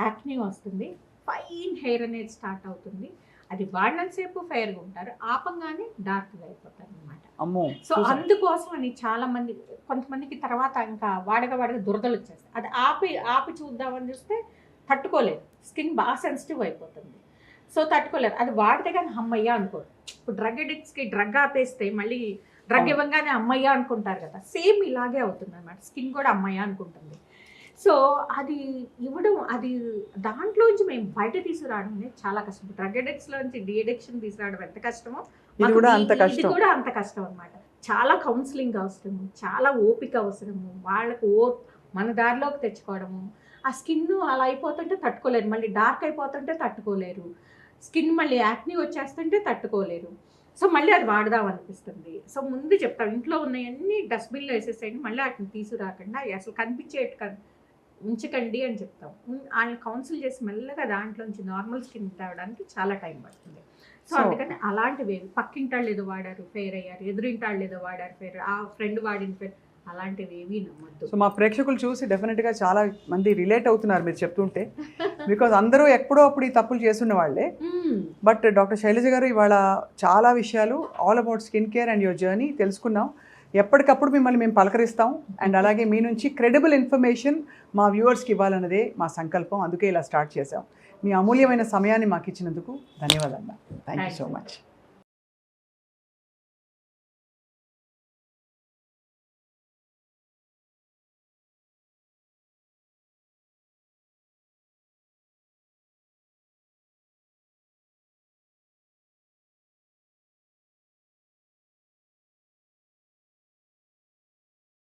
Speaker 2: యాక్నీ వస్తుంది, ఫైన్ హెయిర్ అనేది స్టార్ట్ అవుతుంది. అది వాడినంతసేపు ఫెయిర్గా ఉంటారు, ఆపంగానే డార్క్గా అయిపోతారు అనమాట. సో అందుకోసం అని చాలా మంది, కొంతమందికి తర్వాత ఇంకా వాడగా దురదలు వచ్చేస్తాయి. అది ఆపి చూద్దామని చూస్తే తట్టుకోలేదు, స్కిన్ బాగా సెన్సిటివ్ అయిపోతుంది. సో తట్టుకోలేదు, అది వాడితే కానీ అమ్మయ్య అనుకోరు. ఇప్పుడు డ్రగ్ ఎడిక్ట్స్కి డ్రగ్ ఆపేస్తే మళ్ళీ డ్రగ్ ఇవ్వగానే అమ్మయ్య అనుకుంటారు కదా, సేమ్ ఇలాగే అవుతుంది అనమాట. స్కిన్ కూడా అమ్మయ్య అనుకుంటుంది. సో అది ఇవ్వడం, అది దాంట్లోంచి మేము బయట తీసుకురావడం అనేది చాలా కష్టం. డ్రగ్ ఎడిక్ట్స్లోంచి డి అడిక్షన్ తీసుకురావడం ఎంత కష్టమో ఇది కూడా అంత కష్టం అనమాట. చాలా కౌన్సిలింగ్ అవసరము, చాలా ఓపిక అవసరము, వాళ్ళకు మన దారిలోకి తెచ్చుకోవడము. ఆ స్కిన్ అలా అయిపోతుంటే తట్టుకోలేరు, మళ్ళీ డార్క్ అయిపోతుంటే తట్టుకోలేరు, స్కిన్ మళ్ళీ యాక్నీ వచ్చేస్తుంటే తట్టుకోలేరు. సో మళ్ళీ అది వాడదాం అనిపిస్తుంది. సో ముందు చెప్తాం, ఇంట్లో ఉన్నవన్నీ డస్ట్బిన్లో వేసేసేయండి, మళ్ళీ వాటిని తీసుకురాకుండా అసలు కనిపించేట్టు ఉంచకండి అని చెప్తాం. ఆయన కౌన్సిల్ చేసి మెల్లగా దాంట్లోంచి నార్మల్ స్కిన్ తేవడానికి చాలా టైం పడుతుంది. సో అందుకని అలాంటివి పక్కింటాళ్ళు ఏదో వాడారు ఫెయిర్ అయ్యారు, ఎదురింటాళ్ళు ఏదో వాడారు ఫెయిర్, ఆ ఫ్రెండ్ వాడిన ఫెయిర్, అలాంటివి ఏవి నమ్మద్దు.
Speaker 1: సో మా ప్రేక్షకులు చూసి డెఫినెట్గా చాలా మంది రిలేట్ అవుతున్నారు మీరు చెప్తుంటే, బికాజ్ అందరూ ఎప్పుడో అప్పుడు ఈ తప్పులు చేస్తున్న వాళ్ళే. బట్ డాక్టర్ శైలజ గారు ఇవాళ చాలా విషయాలు all about skin care and your journey తెలుసుకున్నాం. ఎప్పటికప్పుడు మిమ్మల్ని మేము పలకరిస్తాం అండ్ అలాగే మీ నుంచి క్రెడిబుల్ ఇన్ఫర్మేషన్ మా వ్యూవర్స్కి ఇవ్వాలన్నదే మా సంకల్పం. అందుకే ఇలా స్టార్ట్ చేసాం. మీ అమూల్యమైన సమయాన్ని మాకు ఇచ్చినందుకు ధన్యవాదాలు. Thank you so much.